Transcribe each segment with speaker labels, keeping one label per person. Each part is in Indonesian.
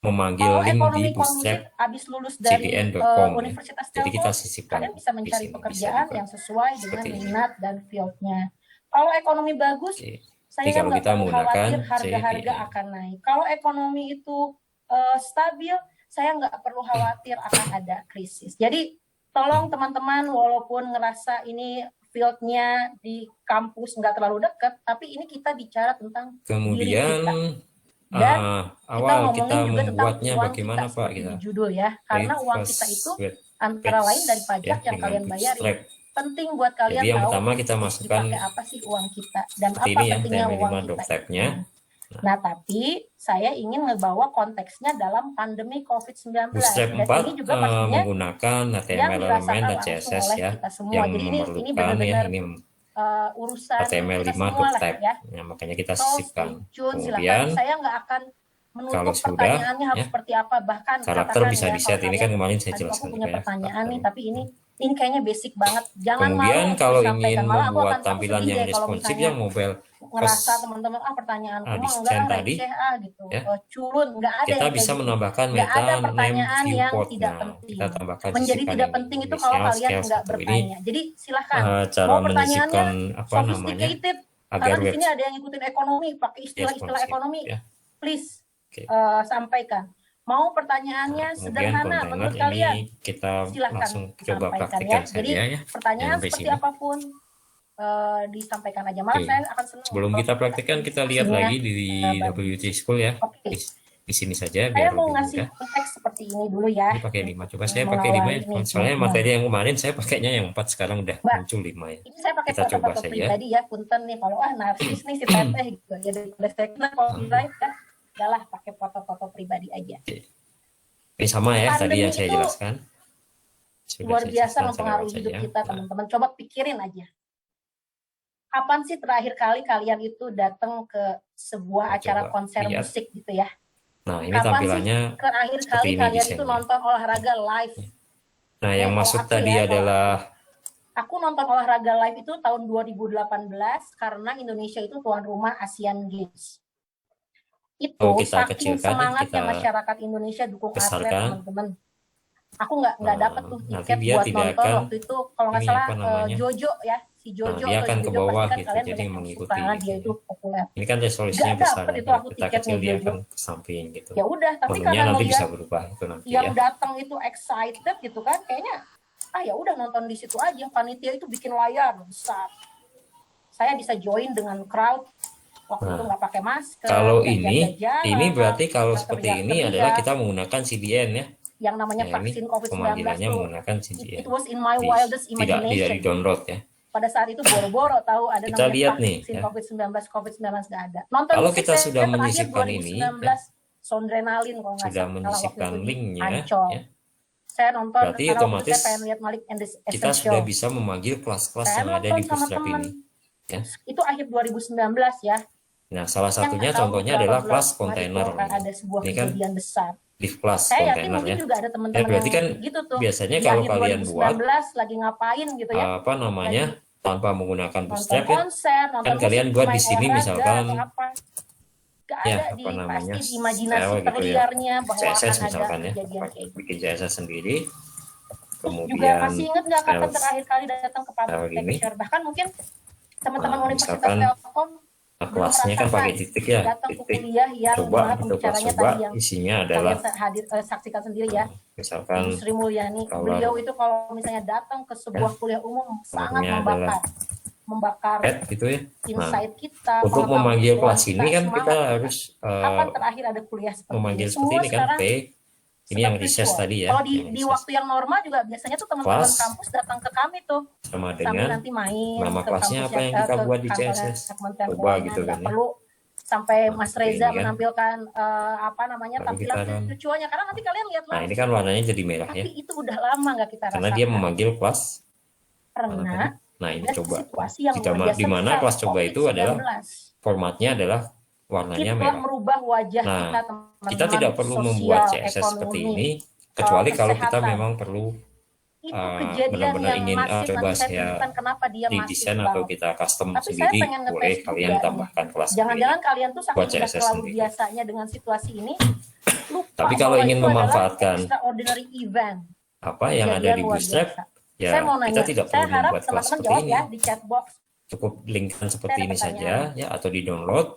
Speaker 1: memanggil
Speaker 2: Kalau
Speaker 1: link di
Speaker 2: ekonomi
Speaker 1: bootstrap
Speaker 2: committed habis lulus dari
Speaker 1: cbn.com ya.
Speaker 2: Universitas
Speaker 1: Jadi kita
Speaker 2: Telkom,
Speaker 1: sisipkan
Speaker 2: kalian bisa
Speaker 1: di
Speaker 2: mencari
Speaker 1: sini, bisa
Speaker 2: pekerjaan
Speaker 1: dibuat
Speaker 2: yang sesuai dengan
Speaker 1: seperti ini.
Speaker 2: minat dan fieldnya. Kalau ekonomi bagus,
Speaker 1: Oke. Jadi
Speaker 2: saya
Speaker 1: kalau
Speaker 2: nggak
Speaker 1: kita
Speaker 2: perlu khawatir
Speaker 1: menggunakan
Speaker 2: harga-harga
Speaker 1: CBN,
Speaker 2: akan naik. Kalau ekonomi itu stabil, saya nggak perlu khawatir akan ada krisis. Jadi tolong teman-teman, walaupun ngerasa ini fieldnya di kampus nggak terlalu dekat, tapi ini kita bicara tentang diri
Speaker 1: kemudian
Speaker 2: kita. Dan kita
Speaker 1: awal kita
Speaker 2: ngomongin juga tentang
Speaker 1: membuatnya
Speaker 2: uang
Speaker 1: bagaimana
Speaker 2: kita
Speaker 1: Pak
Speaker 2: seperti
Speaker 1: kita?
Speaker 2: di judul ya.
Speaker 1: Create
Speaker 2: Karena uang kita itu
Speaker 1: first
Speaker 2: antara
Speaker 1: page
Speaker 2: lain dari
Speaker 1: ya
Speaker 2: pajak yang
Speaker 1: dengan
Speaker 2: kalian bayarin.
Speaker 1: bootstrap.
Speaker 2: Penting buat
Speaker 1: Jadi
Speaker 2: kalian
Speaker 1: yang
Speaker 2: tahu
Speaker 1: pertama kita masukkan
Speaker 2: dipakai apa sih uang kita dan
Speaker 1: seperti
Speaker 2: apa
Speaker 1: ini ya,
Speaker 2: pentingnya
Speaker 1: HTML5
Speaker 2: uang
Speaker 1: doc
Speaker 2: kita
Speaker 1: tab-nya.
Speaker 2: itu. Nah, tapi saya ingin ngebawa konteksnya dalam pandemi COVID-19
Speaker 1: Bootstrap
Speaker 2: dan
Speaker 1: 4
Speaker 2: ini juga pastinya
Speaker 1: menggunakan
Speaker 2: yang
Speaker 1: HTML elemen
Speaker 2: dirasakan
Speaker 1: dan
Speaker 2: langsung
Speaker 1: CSS
Speaker 2: oleh
Speaker 1: ya,
Speaker 2: kita semua.
Speaker 1: yang
Speaker 2: Jadi ini
Speaker 1: memerlukan ya
Speaker 2: benar-benar
Speaker 1: ini
Speaker 2: urusan kita
Speaker 1: HTML5
Speaker 2: semua
Speaker 1: doc
Speaker 2: lah
Speaker 1: tab.
Speaker 2: ya.
Speaker 1: Ya, makanya kita
Speaker 2: So stay
Speaker 1: sisipkan.
Speaker 2: tune, silakan.
Speaker 1: Kemudian
Speaker 2: Saya nggak akan
Speaker 1: kalau
Speaker 2: menutup
Speaker 1: sudah
Speaker 2: pertanyaannya harus
Speaker 1: ya,
Speaker 2: seperti apa. Bahkan
Speaker 1: karakter
Speaker 2: katakan
Speaker 1: bisa
Speaker 2: ya
Speaker 1: di
Speaker 2: kalau
Speaker 1: set. Ini kan
Speaker 2: kalian,
Speaker 1: kemarin saya
Speaker 2: aduh aku
Speaker 1: jelaskan
Speaker 2: punya
Speaker 1: juga ya
Speaker 2: pertanyaan nih,
Speaker 1: karakter.
Speaker 2: tapi ini kayaknya basic banget. Jangan
Speaker 1: Kemudian
Speaker 2: malu untuk
Speaker 1: kalau ingin
Speaker 2: disampaikan. Malah
Speaker 1: membuat
Speaker 2: aku
Speaker 1: tampilan
Speaker 2: sedih
Speaker 1: yang
Speaker 2: deh kalau
Speaker 1: responsif
Speaker 2: misalnya
Speaker 1: yang mobile
Speaker 2: ngerasa
Speaker 1: first
Speaker 2: teman-teman pertanyaanku mah enggak
Speaker 1: design tadi
Speaker 2: receh gitu,
Speaker 1: ya,
Speaker 2: culun, nggak ada
Speaker 1: kita
Speaker 2: yang kayak
Speaker 1: bisa
Speaker 2: gitu.
Speaker 1: menambahkan
Speaker 2: Nggak
Speaker 1: meta
Speaker 2: ada
Speaker 1: name
Speaker 2: pertanyaan yang
Speaker 1: viewport.
Speaker 2: tidak
Speaker 1: Nah,
Speaker 2: penting.
Speaker 1: kita tambahkan
Speaker 2: Menjadi
Speaker 1: sisipkan
Speaker 2: tidak
Speaker 1: ini
Speaker 2: penting itu kalau
Speaker 1: inisial
Speaker 2: kalian
Speaker 1: scale
Speaker 2: nggak
Speaker 1: 1 ini.
Speaker 2: bertanya. Jadi silahkan.
Speaker 1: Cara
Speaker 2: Mau pertanyaannya
Speaker 1: menyisipkan apa namanya
Speaker 2: sophisticated,
Speaker 1: agar
Speaker 2: karena di
Speaker 1: web
Speaker 2: sini ada yang ngikutin ekonomi, pakai istilah-istilah
Speaker 1: responsif
Speaker 2: ekonomi,
Speaker 1: ya.
Speaker 2: please
Speaker 1: Oke.
Speaker 2: sampaikan. Mau
Speaker 1: Nah,
Speaker 2: pertanyaannya
Speaker 1: kemudian
Speaker 2: sederhana
Speaker 1: kontainer
Speaker 2: menurut
Speaker 1: ini
Speaker 2: kalian,
Speaker 1: kita
Speaker 2: silahkan
Speaker 1: langsung coba
Speaker 2: sampaikan ya.
Speaker 1: praktikkan
Speaker 2: Jadi
Speaker 1: saja ya
Speaker 2: pertanyaan
Speaker 1: sampai
Speaker 2: seperti
Speaker 1: sini.
Speaker 2: apapun disampaikan aja. Malah
Speaker 1: Oke.
Speaker 2: saya akan senang
Speaker 1: Sebelum
Speaker 2: kalau
Speaker 1: kita praktikkan, kita lihat
Speaker 2: diskusinya
Speaker 1: lagi di
Speaker 2: bagus.
Speaker 1: WT School ya.
Speaker 2: Oke,
Speaker 1: Di sini saja
Speaker 2: saya
Speaker 1: biar
Speaker 2: mau
Speaker 1: lebih
Speaker 2: ngasih
Speaker 1: mudah.
Speaker 2: konteks seperti ini dulu ya
Speaker 1: Ini pakai 5.
Speaker 2: untuk
Speaker 1: Coba saya pakai 5
Speaker 2: mengawali
Speaker 1: ya.
Speaker 2: ini
Speaker 1: Soalnya
Speaker 2: teman-teman.
Speaker 1: materi yang kemarin saya pakainya yang 4, sekarang udah
Speaker 2: Mbak,
Speaker 1: muncul 5 ya.
Speaker 2: ini saya pakai
Speaker 1: Kita coba
Speaker 2: foto-foto
Speaker 1: saja.
Speaker 2: pribadi ya, punten nih kalau narsis nih si teteh gitu ya, daripada saya kena copyright ya, udahlah pakai foto-foto pribadi aja.
Speaker 1: Oke. Ini sama ya tadi
Speaker 2: Pandemi
Speaker 1: yang saya
Speaker 2: itu
Speaker 1: jelaskan. Sudah
Speaker 2: luar
Speaker 1: saya
Speaker 2: biasa
Speaker 1: jelaskan,
Speaker 2: mempengaruhi
Speaker 1: saya lewat
Speaker 2: hidup
Speaker 1: saja.
Speaker 2: kita teman-teman. Coba pikirin aja. Kapan sih terakhir kali kalian itu datang ke sebuah acara
Speaker 1: Coba
Speaker 2: konser
Speaker 1: lihat.
Speaker 2: musik gitu ya?
Speaker 1: Nah, ini
Speaker 2: Kapan sih
Speaker 1: tampilannya
Speaker 2: terakhir
Speaker 1: seperti
Speaker 2: kali
Speaker 1: ini
Speaker 2: kalian itu
Speaker 1: desainnya.
Speaker 2: nonton olahraga live?
Speaker 1: Nah, yang
Speaker 2: Kalau
Speaker 1: masuk
Speaker 2: aku
Speaker 1: tadi
Speaker 2: ya,
Speaker 1: adalah
Speaker 2: aku nonton olahraga live itu tahun 2018 karena Indonesia itu tuan rumah Asian Games. Itu
Speaker 1: kita
Speaker 2: saking
Speaker 1: kecilkan,
Speaker 2: semangatnya
Speaker 1: kita
Speaker 2: masyarakat Indonesia dukung atlet
Speaker 1: besarkan.
Speaker 2: teman-teman. Aku nggak dapat tuh
Speaker 1: Nanti
Speaker 2: tiket
Speaker 1: dia
Speaker 2: buat
Speaker 1: tidak
Speaker 2: nonton
Speaker 1: akan
Speaker 2: waktu itu, kalau nggak
Speaker 1: ini
Speaker 2: salah
Speaker 1: apa namanya.
Speaker 2: Jojo ya, si
Speaker 1: Nah,
Speaker 2: Jojo
Speaker 1: dia
Speaker 2: atau
Speaker 1: akan
Speaker 2: si
Speaker 1: ke
Speaker 2: Jojo
Speaker 1: bawah
Speaker 2: pasti kan
Speaker 1: gitu,
Speaker 2: kalian
Speaker 1: jadi
Speaker 2: banyak yang suka
Speaker 1: mengikuti
Speaker 2: karena
Speaker 1: gitu
Speaker 2: dia
Speaker 1: ya.
Speaker 2: itu populer.
Speaker 1: Ini kan resolusinya
Speaker 2: Nggak
Speaker 1: besar
Speaker 2: dapet
Speaker 1: ya.
Speaker 2: itu
Speaker 1: Kalau
Speaker 2: aku
Speaker 1: kita
Speaker 2: tiketnya
Speaker 1: kecil dia
Speaker 2: Jojo.
Speaker 1: akan ke samping gitu.
Speaker 2: Ya udah, tapi
Speaker 1: Menunya
Speaker 2: karena
Speaker 1: nanti bisa
Speaker 2: ngeliat
Speaker 1: berubah itu nanti
Speaker 2: yang
Speaker 1: ya.
Speaker 2: datang itu excited gitu kan, kayaknya ya udah nonton di situ aja. Panitia itu bikin layar besar, saya bisa join dengan crowd waktu itu nggak pakai masker.
Speaker 1: Kalau
Speaker 2: nggak jaga
Speaker 1: ini
Speaker 2: jarak,
Speaker 1: berarti kalau
Speaker 2: nggak
Speaker 1: seperti ini adalah kita menggunakan CDN ya.
Speaker 2: yang namanya
Speaker 1: Nah,
Speaker 2: vaksin
Speaker 1: ini
Speaker 2: COVID-19
Speaker 1: pemanggilannya
Speaker 2: tuh,
Speaker 1: menggunakan CDN.
Speaker 2: it was in my
Speaker 1: Tidak
Speaker 2: wildest imagination.
Speaker 1: di download ya.
Speaker 2: Pada saat itu boro-boro tahu ada
Speaker 1: Kita
Speaker 2: namanya
Speaker 1: lihat nih
Speaker 2: vaksin
Speaker 1: ya.
Speaker 2: COVID-19 nggak ada. Nonton
Speaker 1: Kalau
Speaker 2: musik
Speaker 1: kita
Speaker 2: saya
Speaker 1: sudah
Speaker 2: terakhir
Speaker 1: menyisipkan
Speaker 2: 2019
Speaker 1: ini ya,
Speaker 2: Sondrenalin kalau nggak
Speaker 1: sudah
Speaker 2: salah
Speaker 1: menyisipkan
Speaker 2: waktu itu di
Speaker 1: linknya
Speaker 2: Ancol.
Speaker 1: ya.
Speaker 2: Saya nonton
Speaker 1: Berarti
Speaker 2: karena waktu itu
Speaker 1: otomatis
Speaker 2: saya pengen lihat Malik and the
Speaker 1: kita
Speaker 2: Essential.
Speaker 1: sudah bisa memanggil kelas-kelas
Speaker 2: Saya
Speaker 1: yang ada
Speaker 2: nonton
Speaker 1: di
Speaker 2: sama
Speaker 1: Bootstrap
Speaker 2: teman.
Speaker 1: ini ya.
Speaker 2: Itu akhir 2019 ya.
Speaker 1: Nah, salah satunya
Speaker 2: Yang tahu
Speaker 1: contohnya
Speaker 2: beberapa
Speaker 1: adalah
Speaker 2: bulan
Speaker 1: kelas
Speaker 2: kemarin
Speaker 1: kontainer.
Speaker 2: itu akan ada sebuah
Speaker 1: Ini kan
Speaker 2: kejadian besar.
Speaker 1: div class
Speaker 2: Saya yakin
Speaker 1: kontainer
Speaker 2: mungkin
Speaker 1: ya.
Speaker 2: juga ada
Speaker 1: Ya,
Speaker 2: teman-teman
Speaker 1: berarti
Speaker 2: yang
Speaker 1: kan
Speaker 2: gitu tuh.
Speaker 1: biasanya
Speaker 2: Di
Speaker 1: kalau
Speaker 2: akhir
Speaker 1: kalian
Speaker 2: 2019
Speaker 1: buat
Speaker 2: lagi ngapain gitu ya?
Speaker 1: apa namanya
Speaker 2: Lagi
Speaker 1: tanpa menggunakan
Speaker 2: nonton
Speaker 1: Bootstrap ya,
Speaker 2: konser, nonton
Speaker 1: kan
Speaker 2: musik,
Speaker 1: kalian buat di
Speaker 2: main
Speaker 1: sini
Speaker 2: olahraga
Speaker 1: misalkan
Speaker 2: atau apa. Gak
Speaker 1: ya
Speaker 2: ada
Speaker 1: apa
Speaker 2: di
Speaker 1: namanya
Speaker 2: pasti di imajinasi
Speaker 1: style gitu ya,
Speaker 2: terliarnya bahwa
Speaker 1: CSS
Speaker 2: akan ada
Speaker 1: misalkan ya,
Speaker 2: kejadian kayak gitu.
Speaker 1: bikin CSS sendiri,
Speaker 2: Juga
Speaker 1: kemudian
Speaker 2: masih ingat nggak kapan
Speaker 1: style
Speaker 2: terakhir kali datang ke public
Speaker 1: gini.
Speaker 2: lecture? Bahkan mungkin teman-teman Universitas
Speaker 1: Misalkan
Speaker 2: Telkom
Speaker 1: kelasnya kan pakai titik ya,
Speaker 2: datang ke
Speaker 1: titik
Speaker 2: kuliah yang
Speaker 1: coba
Speaker 2: dimana
Speaker 1: atau
Speaker 2: pembicaranya
Speaker 1: coba
Speaker 2: tadi yang
Speaker 1: isinya adalah
Speaker 2: kalian hadir saksikan sendiri ya.
Speaker 1: misalkan
Speaker 2: Ibu Sri Mulyani,
Speaker 1: color
Speaker 2: beliau itu kalau misalnya datang ke sebuah kuliah umum sangat membakar
Speaker 1: gitu ya.
Speaker 2: insight kita.
Speaker 1: Untuk memanggil kelas ini kan
Speaker 2: semangat.
Speaker 1: kita harus
Speaker 2: Kapan terakhir ada kuliah seperti
Speaker 1: memanggil
Speaker 2: ini?
Speaker 1: seperti ini kan,
Speaker 2: Sekarang
Speaker 1: P ini yang recess tadi ya.
Speaker 2: Kalau di waktu yang normal juga biasanya tuh teman-teman
Speaker 1: Kelas
Speaker 2: kampus datang ke kami tuh
Speaker 1: sama
Speaker 2: sambil
Speaker 1: dengan
Speaker 2: nanti main
Speaker 1: nama
Speaker 2: ke
Speaker 1: kelasnya apa yang kita buat di CSS, coba gitu kan ya.
Speaker 2: Perlu sampai Mas Reza
Speaker 1: ini kan.
Speaker 2: menampilkan apa namanya
Speaker 1: Lalu
Speaker 2: tampilan
Speaker 1: kita kan-
Speaker 2: lucuannya karena nanti kalian lihat
Speaker 1: Nah ini kan warnanya jadi merah ya,
Speaker 2: tapi itu udah lama nggak kita
Speaker 1: karena
Speaker 2: rasakan.
Speaker 1: dia memanggil kelas.
Speaker 2: Karena
Speaker 1: Nah ini
Speaker 2: ada
Speaker 1: coba
Speaker 2: situasi yang
Speaker 1: di mana kelas coba itu adalah formatnya adalah warnanya
Speaker 2: kita
Speaker 1: merah.
Speaker 2: merubah wajah
Speaker 1: Nah,
Speaker 2: kita teman-teman,
Speaker 1: kita tidak perlu
Speaker 2: sosial,
Speaker 1: membuat CSS seperti
Speaker 2: ekonomi,
Speaker 1: ini kecuali kalau kita
Speaker 2: kesehatan.
Speaker 1: memang perlu
Speaker 2: itu kejadian
Speaker 1: benar-benar
Speaker 2: yang
Speaker 1: ingin
Speaker 2: masif.
Speaker 1: coba
Speaker 2: Nanti saya
Speaker 1: saya
Speaker 2: tunjukkan kenapa dia masif
Speaker 1: redesign atau
Speaker 2: banget.
Speaker 1: kita custom
Speaker 2: Tapi saya
Speaker 1: sendiri,
Speaker 2: pengen
Speaker 1: boleh
Speaker 2: ngetes
Speaker 1: kalian
Speaker 2: juga nih.
Speaker 1: tambahkan kelas
Speaker 2: Jangan-jangan kalian tuh
Speaker 1: buat
Speaker 2: saking udah
Speaker 1: CSS
Speaker 2: terlalu
Speaker 1: sendiri.
Speaker 2: biasanya dengan situasi ini, lupa
Speaker 1: Tapi kalau
Speaker 2: bahwa
Speaker 1: ingin
Speaker 2: itu adalah
Speaker 1: memanfaatkan
Speaker 2: extraordinary event,
Speaker 1: apa yang ada
Speaker 2: kejadian
Speaker 1: di
Speaker 2: luar
Speaker 1: Bootstrap,
Speaker 2: biasa.
Speaker 1: ya
Speaker 2: Saya mau
Speaker 1: kita
Speaker 2: nanya,
Speaker 1: tidak
Speaker 2: saya
Speaker 1: perlu
Speaker 2: harap
Speaker 1: membuat kelas
Speaker 2: teman-teman
Speaker 1: seperti
Speaker 2: jawab
Speaker 1: ini.
Speaker 2: ya di chat box.
Speaker 1: Cukup linkkan seperti
Speaker 2: Saya ada
Speaker 1: ini saja
Speaker 2: pertanyaan.
Speaker 1: ya, atau di download.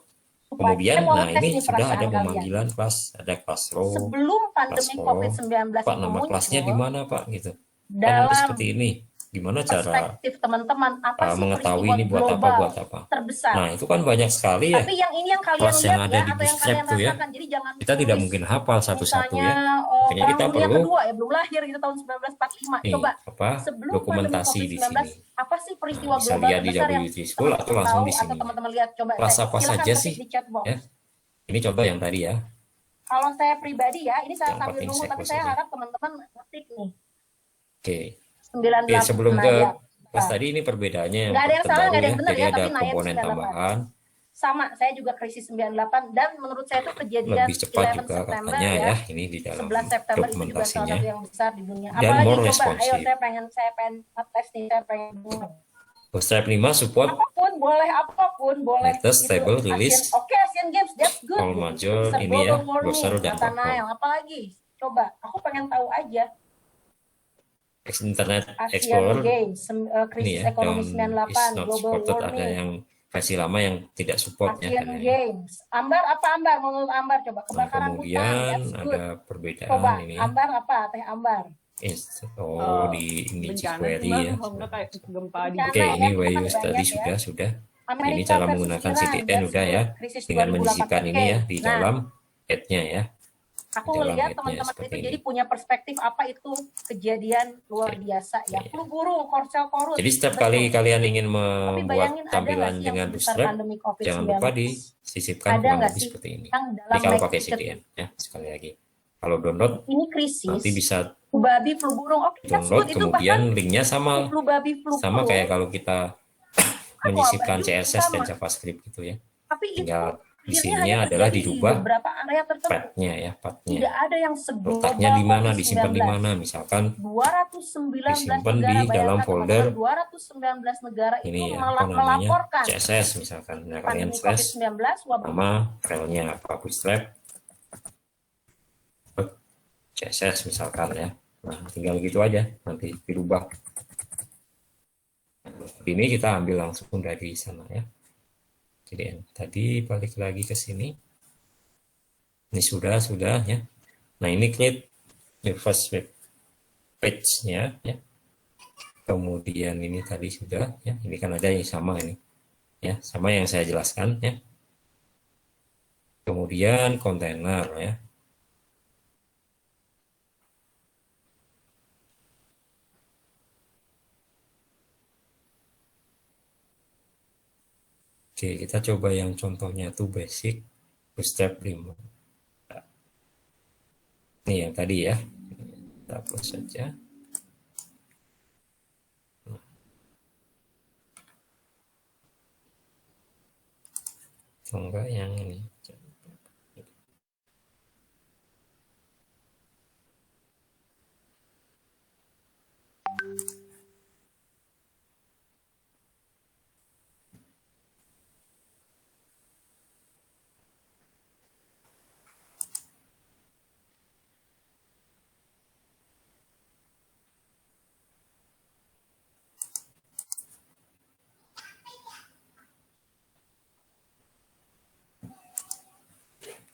Speaker 2: Supaya
Speaker 1: Kemudian,
Speaker 2: saya mau
Speaker 1: nah
Speaker 2: tes
Speaker 1: ini
Speaker 2: nih
Speaker 1: sudah ada
Speaker 2: perasaan kalian.
Speaker 1: pemanggilan kelas, ada kelas row,
Speaker 2: Sebelum pandemi
Speaker 1: row.
Speaker 2: COVID-19
Speaker 1: Pak,
Speaker 2: itu
Speaker 1: nama kelasnya di
Speaker 2: muncul,
Speaker 1: mana Pak? Gitu. Kan
Speaker 2: dalam
Speaker 1: harus seperti ini. Gimana cara
Speaker 2: perspektif teman-teman, apa sih
Speaker 1: mengetahui
Speaker 2: peristiwa
Speaker 1: ini buat apa,
Speaker 2: global
Speaker 1: buat apa?
Speaker 2: terbesar?
Speaker 1: Nah, itu kan banyak sekali ya
Speaker 2: Tapi yang ini yang kalian
Speaker 1: kelas yang
Speaker 2: lihat
Speaker 1: ada
Speaker 2: ya,
Speaker 1: di
Speaker 2: atau yang
Speaker 1: Bootstrap
Speaker 2: kalian
Speaker 1: tuh ya.
Speaker 2: rasakan. Jadi jangan
Speaker 1: Kita tidak
Speaker 2: tulis
Speaker 1: mungkin hafal satu-satu
Speaker 2: misalnya
Speaker 1: ya. Makanya
Speaker 2: Perang
Speaker 1: kita
Speaker 2: Dunia
Speaker 1: perlu
Speaker 2: Kedua ya, belum lahir gitu tahun 1945.
Speaker 1: nih,
Speaker 2: Coba
Speaker 1: apa,
Speaker 2: sebelum pandemi
Speaker 1: dokumentasi di
Speaker 2: COVID-19,
Speaker 1: sini.
Speaker 2: apa sih peristiwa
Speaker 1: Nah, bisa
Speaker 2: global
Speaker 1: lihat di
Speaker 2: terbesar yang
Speaker 1: WT School atau
Speaker 2: teman-teman
Speaker 1: langsung
Speaker 2: tahu
Speaker 1: di
Speaker 2: atau
Speaker 1: sini.
Speaker 2: teman-teman lihat? Coba
Speaker 1: Kelas
Speaker 2: saya
Speaker 1: apa
Speaker 2: silakan
Speaker 1: saja
Speaker 2: ketik
Speaker 1: sih?
Speaker 2: di chat box.
Speaker 1: Ya. Ini contoh yang tadi ya.
Speaker 2: Kalau saya pribadi ya, ini saya
Speaker 1: Yang
Speaker 2: sambil
Speaker 1: paling
Speaker 2: nunggu, tapi
Speaker 1: sekul
Speaker 2: saya
Speaker 1: saja.
Speaker 2: harap teman-teman ngetik nih.
Speaker 1: Oke.
Speaker 2: 98.
Speaker 1: Oke, sebelum
Speaker 2: Nah,
Speaker 1: ke
Speaker 2: ya.
Speaker 1: kelas tadi ini perbedaannya yang
Speaker 2: Nggak ada yang salah,
Speaker 1: terbaru
Speaker 2: nggak ada
Speaker 1: ya.
Speaker 2: yang benar
Speaker 1: Jadi
Speaker 2: ya,
Speaker 1: ada
Speaker 2: tapi Nayat
Speaker 1: komponen
Speaker 2: 98.
Speaker 1: tambahan.
Speaker 2: Sama, saya juga krisis 98 dan menurut saya itu kejadian
Speaker 1: Lebih cepat
Speaker 2: 11
Speaker 1: juga
Speaker 2: September
Speaker 1: katanya
Speaker 2: ya.
Speaker 1: ya. Ini di dalam
Speaker 2: 11 September itu juga salah
Speaker 1: dokumentasinya.
Speaker 2: satu yang besar di dunia.
Speaker 1: Dan
Speaker 2: Apalagi
Speaker 1: more
Speaker 2: coba, ayo
Speaker 1: responsive.
Speaker 2: saya pengen tes nih, saya pengen dengar.
Speaker 1: Bootstrap 5 support
Speaker 2: Apapun boleh.
Speaker 1: latest stable release.
Speaker 2: Oke, Asian Games, that's good.
Speaker 1: All major
Speaker 2: Bisa
Speaker 1: ini ya,
Speaker 2: global warming,
Speaker 1: browser dan
Speaker 2: kata
Speaker 1: platform.
Speaker 2: Nael. Apalagi? Coba, aku pengen tahu aja.
Speaker 1: Internet
Speaker 2: Asian
Speaker 1: Explorer
Speaker 2: Games,
Speaker 1: ini
Speaker 2: krisis
Speaker 1: ya,
Speaker 2: ekonomi
Speaker 1: down is
Speaker 2: 98,
Speaker 1: not
Speaker 2: global
Speaker 1: supported. Ada
Speaker 2: warming.
Speaker 1: yang versi lama yang tidak support ya.
Speaker 2: Asian Games. Ambar apa Ambar? Menurut Ambar coba
Speaker 1: Nah,
Speaker 2: kebakaran hutan.
Speaker 1: kemudian
Speaker 2: That's good.
Speaker 1: ada perbedaan
Speaker 2: Coba
Speaker 1: ini ya.
Speaker 2: Ambar apa? Teh Ambar.
Speaker 1: Di ini
Speaker 3: Bencana
Speaker 1: jQuery
Speaker 3: sih,
Speaker 1: ya.
Speaker 3: Bang. Udah kayak gempa di
Speaker 2: Bencana.
Speaker 1: Oke,
Speaker 2: ya,
Speaker 1: ini
Speaker 2: kita kan
Speaker 1: values
Speaker 2: banyak
Speaker 1: tadi
Speaker 2: ya.
Speaker 1: sudah.
Speaker 2: Amerika
Speaker 1: Ini cara
Speaker 2: versus
Speaker 1: menggunakan
Speaker 2: Iran,
Speaker 1: CDN
Speaker 2: that's
Speaker 1: udah ya,
Speaker 2: good. Krisis
Speaker 1: dengan
Speaker 2: 2008.
Speaker 1: menyisipkan ini ya di
Speaker 2: Nah,
Speaker 1: dalam head-nya ya.
Speaker 2: aku
Speaker 1: Di dalam
Speaker 2: ngelihat
Speaker 1: head-nya
Speaker 2: teman-teman
Speaker 1: seperti
Speaker 2: itu
Speaker 1: ini.
Speaker 2: jadi punya perspektif apa itu kejadian luar biasa ya.
Speaker 1: Iya.
Speaker 2: Flu burung, korsel korut.
Speaker 1: Jadi setiap
Speaker 2: Betul.
Speaker 1: kali kalian ingin
Speaker 2: Tapi
Speaker 1: membuat
Speaker 2: bayangin ada nggak
Speaker 1: tampilan
Speaker 2: sih yang
Speaker 1: dengan
Speaker 2: sebesar
Speaker 1: Bootstrap,
Speaker 2: pandemi COVID-19?
Speaker 1: jangan lupa disisipkan
Speaker 2: Ada
Speaker 1: kurang
Speaker 2: nggak
Speaker 1: lebih
Speaker 2: sih
Speaker 1: seperti ini.
Speaker 2: yang
Speaker 1: Jadi
Speaker 2: dalam
Speaker 1: kalau
Speaker 2: make
Speaker 1: pakai
Speaker 2: it
Speaker 1: CDN ya, sekali lagi. Kalau download
Speaker 2: ini krisis,
Speaker 1: nanti bisa
Speaker 2: flu babi, flu burung, oke, that's
Speaker 1: download,
Speaker 2: good. Itu
Speaker 1: kemudian
Speaker 2: bahkan
Speaker 1: linknya sama
Speaker 2: flu babi, flu
Speaker 1: sama
Speaker 2: burung,
Speaker 1: kayak kalau kita
Speaker 2: kan
Speaker 1: menyisipkan
Speaker 2: wabah juga
Speaker 1: CSS dan
Speaker 2: sama.
Speaker 1: JavaScript gitu ya.
Speaker 2: Tapi itu
Speaker 1: Tinggal di
Speaker 2: akhirnya
Speaker 1: sininya
Speaker 2: hanya
Speaker 1: adalah
Speaker 2: terjadi di
Speaker 1: dirubah
Speaker 2: beberapa area tertentu.
Speaker 1: path-nya ya, path-nya.
Speaker 2: Tidak ada yang seglobal
Speaker 1: Letaknya di mana,
Speaker 2: COVID-19.
Speaker 1: disimpan di mana, misalkan
Speaker 2: 219
Speaker 1: disimpan
Speaker 2: negara,
Speaker 1: di dalam
Speaker 2: bayangkan,
Speaker 1: folder
Speaker 2: teman-teman, 219 negara itu
Speaker 1: ini ya, apa namanya,
Speaker 2: melaporkan
Speaker 1: CSS misalkan. Nah, kalian
Speaker 2: pandemi
Speaker 1: slash
Speaker 2: COVID-19 wabah.
Speaker 1: nama filenya apa, Bootstrap CSS misalkan ya. Nah, tinggal gitu aja, nanti dirubah. Ini kita ambil langsung dari sana ya. Jadi tadi balik lagi ke sini. Ini sudah ya. Nah, ini create the first web page-nya ya. Kemudian ini tadi sudah ya. Ini kan ada yang sama ini. Ya, sama yang saya jelaskan ya. Kemudian kontainer ya. Oke, kita coba yang contohnya tuh basic Bootstrap 5. Ini yang tadi ya. Kita hapus saja. Atau enggak yang ini.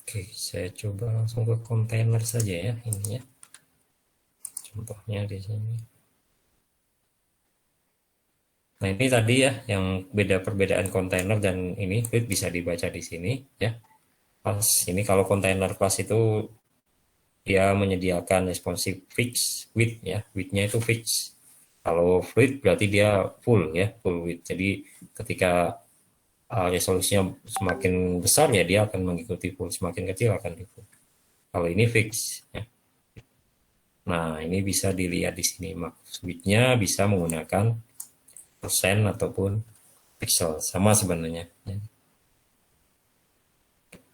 Speaker 1: Oke, saya coba langsung ke kontainer saja ya ini ya. Contohnya di sini. Nah, ini tadi ya yang perbedaan kontainer dan ini bisa dibaca di sini ya. Pas ini kalau kontainer class itu dia menyediakan responsive fixed width ya. Width-nya itu fix. Kalau fluid berarti dia full ya, full width. Jadi ketika resolusinya semakin besar ya dia akan mengikuti full, semakin kecil akan di full. Kalau ini fix ya. Nah, ini bisa dilihat di sini. Width-nya bisa menggunakan persen ataupun pixel, sama sebenarnya ya.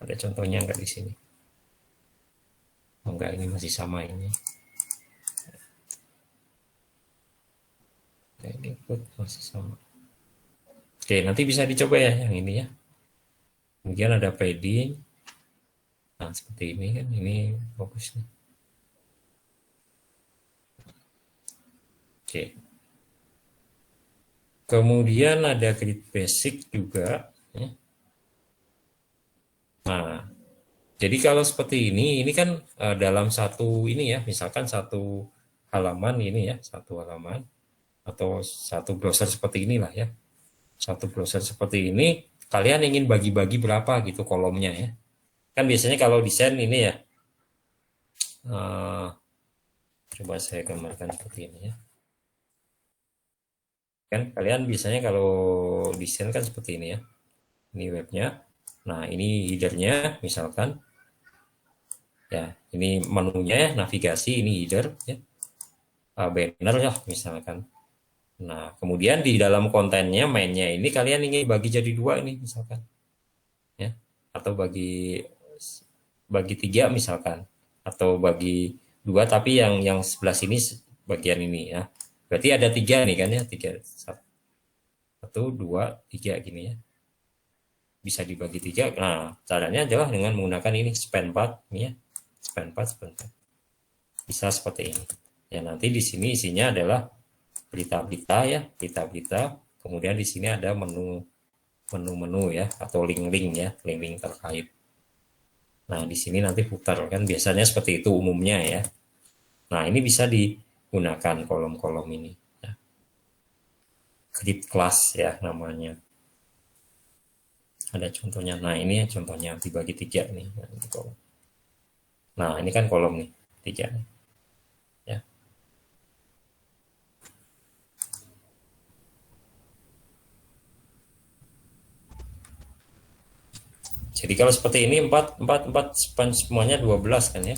Speaker 1: Ada contohnya enggak di sini? Oh, enggak, ini masih sama ini. masih sama. Oke, nanti bisa dicoba ya yang ini ya. Kemudian ada padding. Nah, seperti ini kan, ini fokusnya. Oke. Kemudian ada grid basic juga. Ya. Nah, jadi kalau seperti ini kan dalam satu ini ya, misalkan satu halaman ini ya, satu halaman atau satu browser seperti inilah ya. Satu browser seperti ini, kalian ingin bagi-bagi berapa gitu kolomnya ya. Kan biasanya kalau desain ini ya, eh, coba saya gambarkan seperti ini ya. Kan kalian biasanya kalau desain kan seperti ini ya. Ini webnya. Nah, ini headernya misalkan. Ya, ini menunya ya, navigasi, ini header ya. Banner ya misalkan. Nah, kemudian di dalam kontennya, mainnya ini kalian ingin bagi jadi dua ini misalkan. Ya. Atau bagi bagi tiga misalkan. Atau bagi dua tapi yang sebelah sini bagian ini ya. Berarti ada tiga nih kan ya, tiga. Satu, dua, tiga gini ya. Bisa dibagi tiga. Nah, caranya adalah dengan menggunakan ini span 4 ini ya. Span 4, span 4. Bisa seperti ini. Ya, nanti di sini isinya adalah berita-berita ya, berita-berita. Kemudian di sini ada menu-menu ya atau link-link ya, link-link terkait. Nah, di sini nanti putar kan biasanya seperti itu umumnya ya. Nah, ini bisa digunakan kolom-kolom ini ya. Grid class ya namanya. Ada contohnya. Nah, ini contohnya dibagi tiga nih. Nah, ini kan kolom nih, tiga nih. Ya. Jadi kalau seperti ini 4 span semuanya 12 kan ya.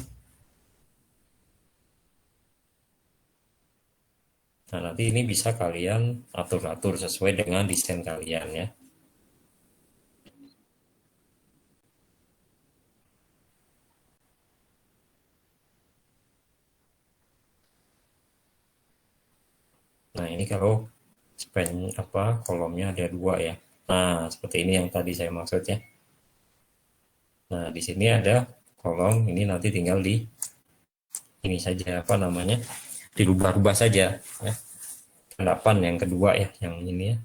Speaker 1: Nah, nanti ini bisa kalian atur-atur sesuai dengan desain kalian ya. Nah, ini kalau span apa kolomnya ada dua ya. Nah, seperti ini yang tadi saya maksud ya. Nah, di sini ada kolom ini nanti tinggal di ini saja apa namanya? Dirubah-rubah saja ya. Tanggapan yang kedua ya, yang ini ya.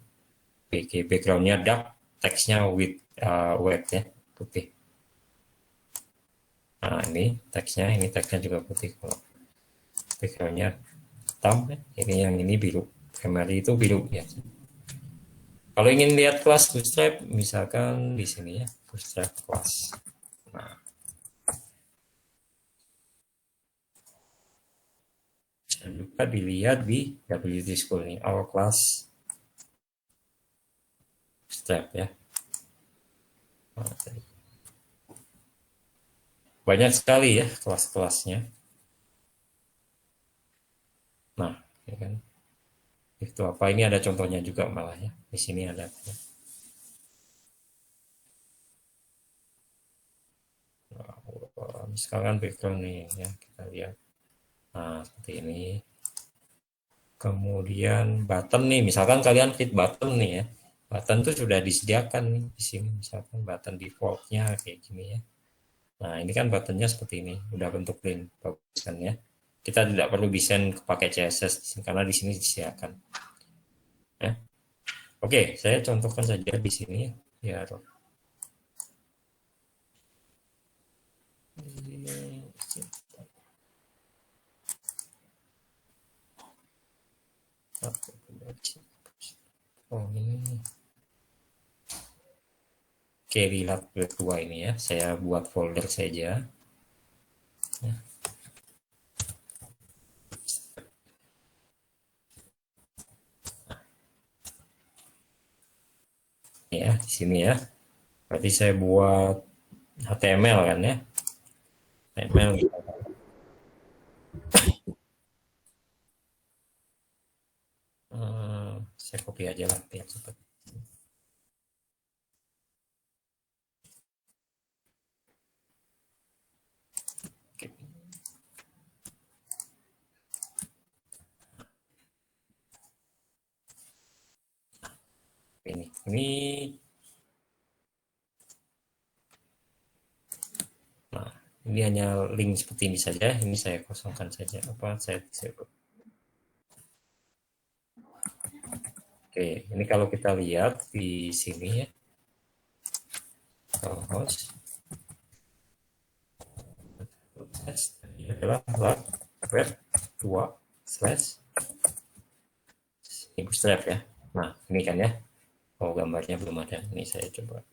Speaker 1: Backgroundnya dark, teksnya with white ya, putih. Nah, ini teksnya juga putih. Kalau backgroundnya hitam ya. Ini yang ini biru. Primary itu biru ya. Kalau ingin lihat kelas bootstrap, misalkan di sini ya, bootstrap kelas. Nah, jangan lupa dilihat di WT School ini, all class bootstrap ya. Nah, banyak sekali ya kelas-kelasnya. Nah, ya kan. Itu apa? Ini ada contohnya juga malah ya. Di sini ada. Nah, misalkan background nih ya, kita lihat. Nah, seperti ini. Kemudian button nih, misalkan kalian klik button nih ya. Button tuh sudah disediakan nih di sini, misalkan button defaultnya kayak gini ya. Nah, ini kan buttonnya seperti ini, udah bentuk link, bagus kan ya. Kita tidak perlu desain pakai CSS karena di sini disediakan. Ya. Oke, saya contohkan saja di sini ya. Oh, ini. Oke, lihat kedua ini ya. Saya buat folder saja. Ya. Ya, di sini ya. Berarti saya buat HTML kan ya. HTML gitu. Saya copy aja lah biar cepat. Oke. ini. Nah, ini hanya link seperti ini saja. Ini saya kosongkan saja. Saya Oke, ini kalau kita lihat di sini ya, host ini adalah web 2 slash ini bootstrap ya. Nah, ini kan ya. Oh, gambarnya belum ada. Ini saya coba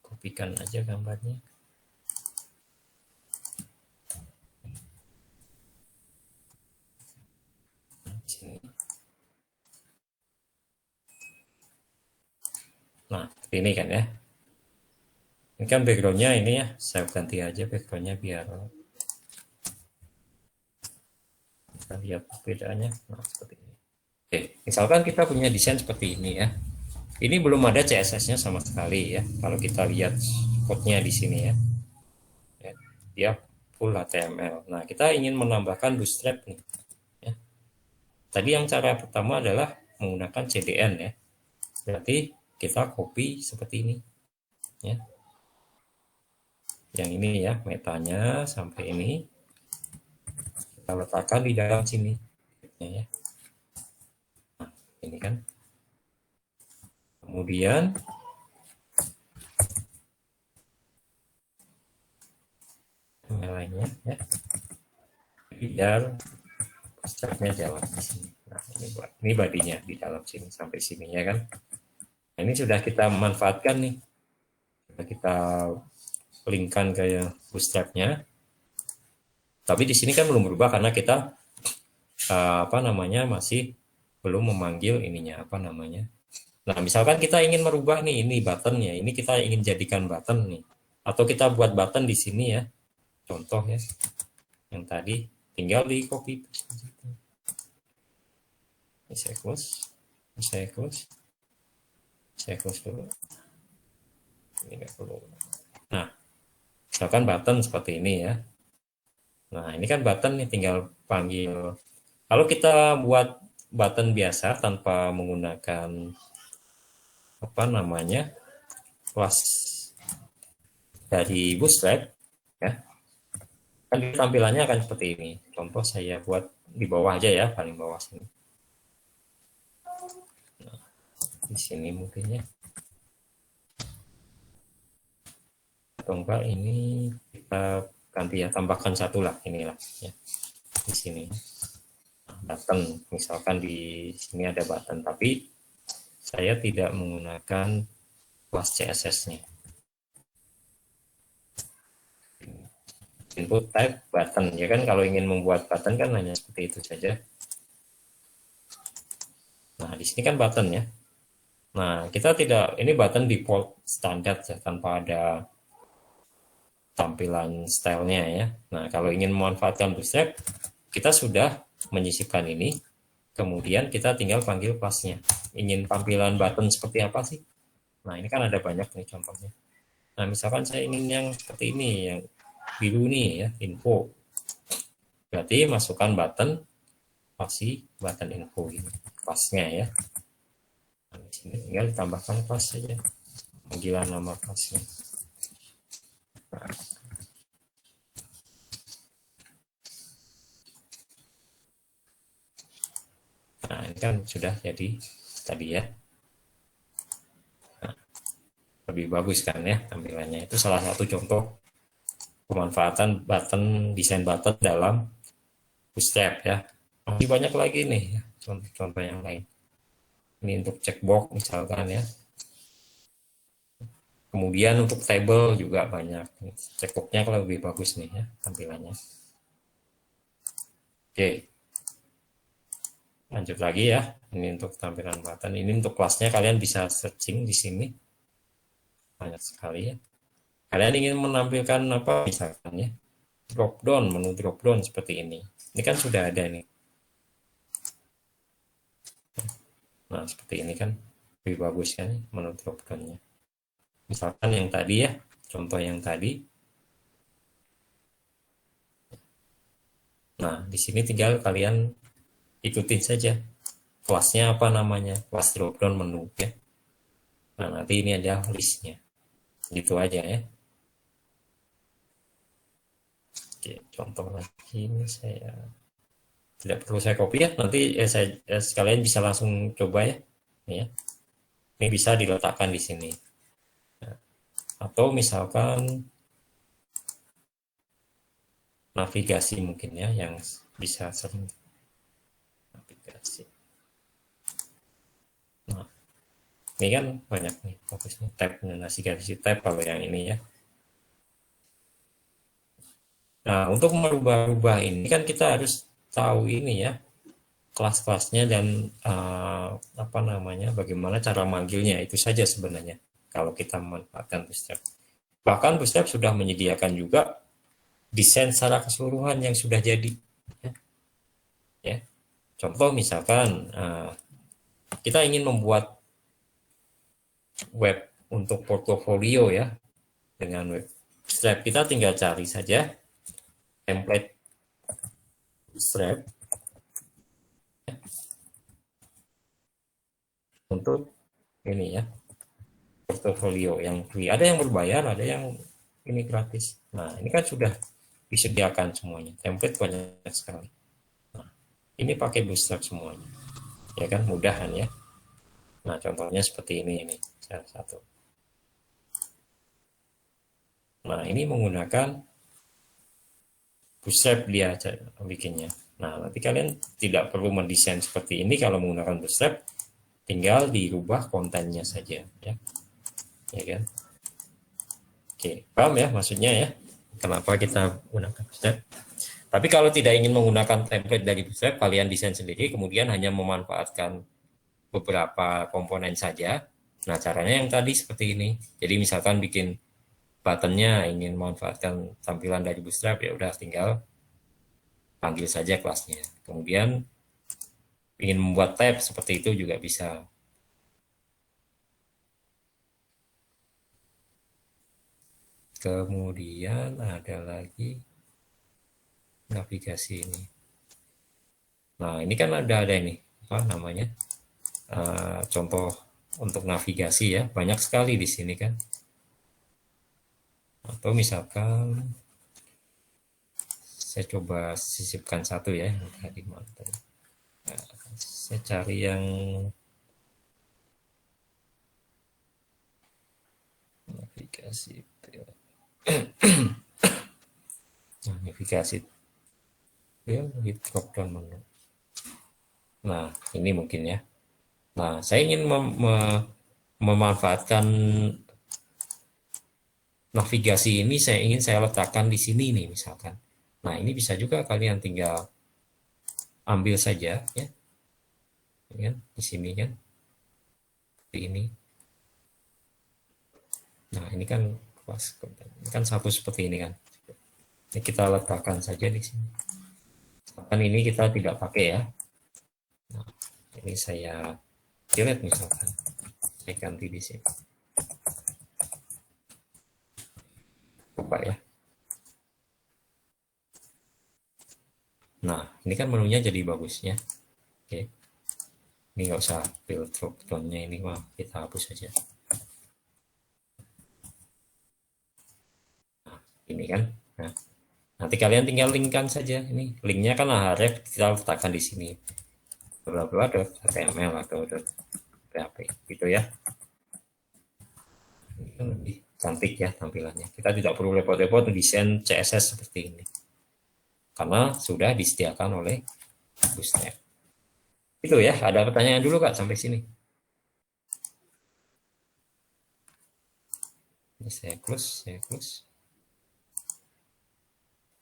Speaker 1: kopikan aja gambarnya. Sini. Nah, ini kan ya. Ini kan backgroundnya ini ya. Saya ganti aja backgroundnya biar kita lihat perbedaannya. Nah, seperti ini. Oke, misalkan kita punya desain seperti ini ya. Ini belum ada CSS-nya sama sekali ya. Kalau kita lihat code-nya di sini ya. Dia full HTML. Nah, kita ingin menambahkan bootstrap nih. Ya. Tadi yang cara pertama adalah menggunakan CDN ya. Berarti kita copy seperti ini. Ya. Yang ini ya, metanya sampai ini. Kita letakkan di dalam sini. Ya. Nah, ini kan. Kemudian yang lainnya ya. Biar bootstrapnya jalan di sini. Nah, ini badinya di dalam sini sampai sini ya kan. Nah, ini sudah kita manfaatkan nih. Sudah kita linkkan ke bootstrapnya. Tapi di sini kan belum berubah karena kita masih belum memanggil ininya Nah, misalkan kita ingin merubah nih ini buttonnya, ini kita ingin jadikan button nih, atau kita buat button di sini ya, contoh ya, yang tadi tinggal di copy. Ini saya close dulu. Ini nggak perlu. Nah, misalkan button seperti ini ya. Nah, ini kan button nih, tinggal panggil. Kalau kita buat button biasa tanpa menggunakan kelas dari Bootstrap, ya, kan tampilannya akan seperti ini. Contoh saya buat di bawah aja ya, paling bawah sini. Nah, di sini mungkin ya. Atau enggak ini kita ganti ya, tambahkan satu lah inilah ya di sini. Button, misalkan di sini ada button, tapi saya tidak menggunakan kelas CSS-nya. Input type button, ya kan, kalau ingin membuat button kan hanya seperti itu saja. Nah, di sini kan button ya. Nah, kita tidak, ini button default standar ya, tanpa ada tampilan stylenya ya. Nah, kalau ingin memanfaatkan Bootstrap, kita sudah menyisipkan ini, kemudian kita tinggal panggil kelasnya. Ingin tampilan button seperti apa sih? Nah, ini kan ada banyak nih contohnya. Nah, misalkan saya ingin yang seperti ini, yang biru nih ya, info. Berarti masukkan button, pasti button info ini, kelasnya ya. Nah, di sini tinggal ditambahkan kelas saja, panggilan nama kelasnya. Nah, ini kan sudah jadi tadi ya. Nah, lebih bagus kan ya tampilannya. Itu salah satu contoh pemanfaatan button, desain button dalam Bootstrap ya. Masih banyak lagi nih ya, contoh-contoh yang lain. Ini untuk checkbox misalkan ya. Kemudian untuk table juga banyak. Checkboxnya kalau lebih bagus nih ya tampilannya. Oke. Lanjut lagi ya. Ini untuk tampilan button. Ini untuk kelasnya kalian bisa searching di sini. Banyak sekali ya. Kalian ingin menampilkan apa misalkan ya. Drop down, menu drop down seperti ini. Ini kan sudah ada nih. Nah, seperti ini kan lebih bagus kan menu drop down-nya. Misalkan yang tadi ya, contoh yang tadi. Nah, di sini tinggal kalian ikutin saja kelasnya apa namanya, kelas drop down menu ya. Nah, nanti ini ada listnya. Gitu aja ya. Oke, contoh lagi ini saya tidak perlu saya copy ya. Nanti sekalian bisa langsung coba ya. Ini ya. Ini bisa diletakkan di sini. Atau misalkan navigasi mungkin ya yang bisa sering navigasi. Nah, ini kan banyak nih fokusnya tab navigasi tab kalau yang ini ya. Nah, untuk merubah-rubah ini kan kita harus tahu ini ya, kelas-kelasnya dan apa namanya, bagaimana cara manggilnya itu saja sebenarnya kalau kita memanfaatkan Bootstrap. Bahkan Bootstrap sudah menyediakan juga desain secara keseluruhan yang sudah jadi. Ya. Contoh misalkan kita ingin membuat web untuk portofolio ya dengan web Bootstrap, kita tinggal cari saja template Bootstrap untuk ini ya, portofolio yang free. Ada yang berbayar, ada yang ini gratis. Nah, ini kan sudah disediakan semuanya. Template banyak sekali. Nah, ini pakai Bootstrap semuanya. Ya kan, mudahan ya. Nah, contohnya seperti ini salah satu. Nah, ini menggunakan Bootstrap dia bikinnya. Nah, nanti kalian tidak perlu mendesain seperti ini kalau menggunakan Bootstrap, tinggal dirubah kontennya saja ya. Ya kan? Oke, paham ya maksudnya ya? Kenapa kita gunakan Bootstrap? Tapi kalau tidak ingin menggunakan template dari Bootstrap, kalian desain sendiri, kemudian hanya memanfaatkan beberapa komponen saja. Nah, caranya yang tadi seperti ini. Jadi misalkan bikin buttonnya ingin memanfaatkan tampilan dari Bootstrap, ya udah tinggal panggil saja kelasnya. Kemudian ingin membuat tab seperti itu juga bisa. Kemudian ada lagi navigasi ini. Nah, ini kan ada ini apa namanya? Contoh untuk navigasi ya, banyak sekali di sini kan. Atau misalkan saya coba sisipkan satu ya tadi. Nah, saya cari yang navigasi navigasi ya di drop down menu. Nah, ini mungkin ya. Nah, saya ingin memanfaatkan navigasi ini, saya ingin saya letakkan di sini nih misalkan. Nah, ini bisa juga kalian tinggal ambil saja ya. Ini kan di sini kan. Di ini. Nah, ini kan satu seperti ini kan. Ini kita letakkan saja di sini. Misalkan ini kita tidak pakai ya. Nah, ini saya delete misalkan. Saya ganti di sini. Coba ya. Nah, ini kan menunya jadi bagusnya. Oke. Ini nggak usah build drop down-nya ini mah kita hapus saja. Nah, ini kan. Nah, nanti kalian tinggal linkkan saja ini. Linknya kan harus kita letakkan di sini. .html atau .php gitu ya. Ini kan lebih cantik ya tampilannya. Kita tidak perlu repot-repot desain CSS seperti ini. Karena sudah disediakan oleh Bootstrap. Itu ya, ada pertanyaan dulu Kak sampai sini. Ini saya close.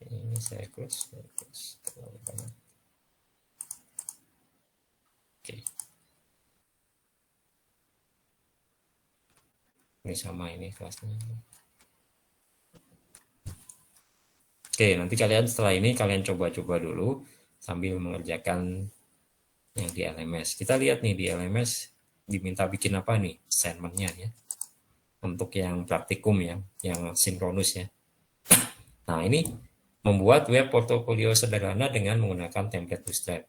Speaker 1: Ini saya close. Oke. Ini sama ini kelasnya. Oke, nanti kalian setelah ini kalian coba-coba dulu sambil mengerjakan yang di LMS. Kita lihat nih di LMS diminta bikin apa nih assignment-nya ya. Untuk yang praktikum ya, yang sinkronus ya. Nah, ini membuat web portofolio sederhana dengan menggunakan template Bootstrap.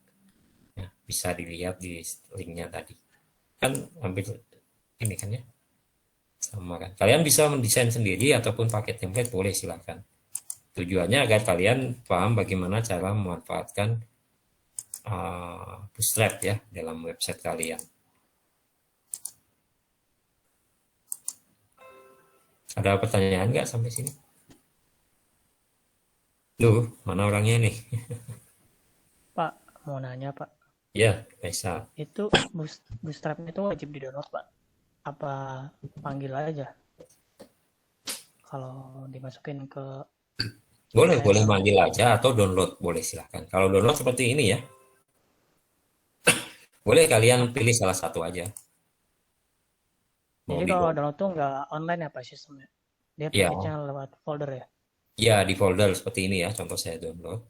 Speaker 1: Ya, bisa dilihat di linknya tadi. Kan ambil ini kan ya. sama kan. Kalian bisa mendesain sendiri ataupun pakai template boleh, silahkan. Tujuannya agar kalian paham bagaimana cara memanfaatkan Bootstrap ya dalam website kalian. Ada pertanyaan nggak sampai sini? Loh, mana orangnya nih?
Speaker 3: Pak, mau nanya Pak,
Speaker 1: Ya, bisa.
Speaker 3: itu Bootstrap-nya itu wajib di-download Pak? Apa panggil aja? Kalau dimasukin ke
Speaker 1: Boleh,
Speaker 3: website.
Speaker 1: boleh manggil aja atau download, boleh silahkan. Kalau download seperti ini ya, boleh kalian pilih salah satu aja. Mau
Speaker 3: Jadi
Speaker 1: di
Speaker 3: kalau
Speaker 1: download.
Speaker 3: download tuh nggak online ya Pak sistemnya? Dia
Speaker 1: Ya,
Speaker 3: package-nya lewat folder ya?
Speaker 1: ya di folder seperti ini ya, contoh saya download.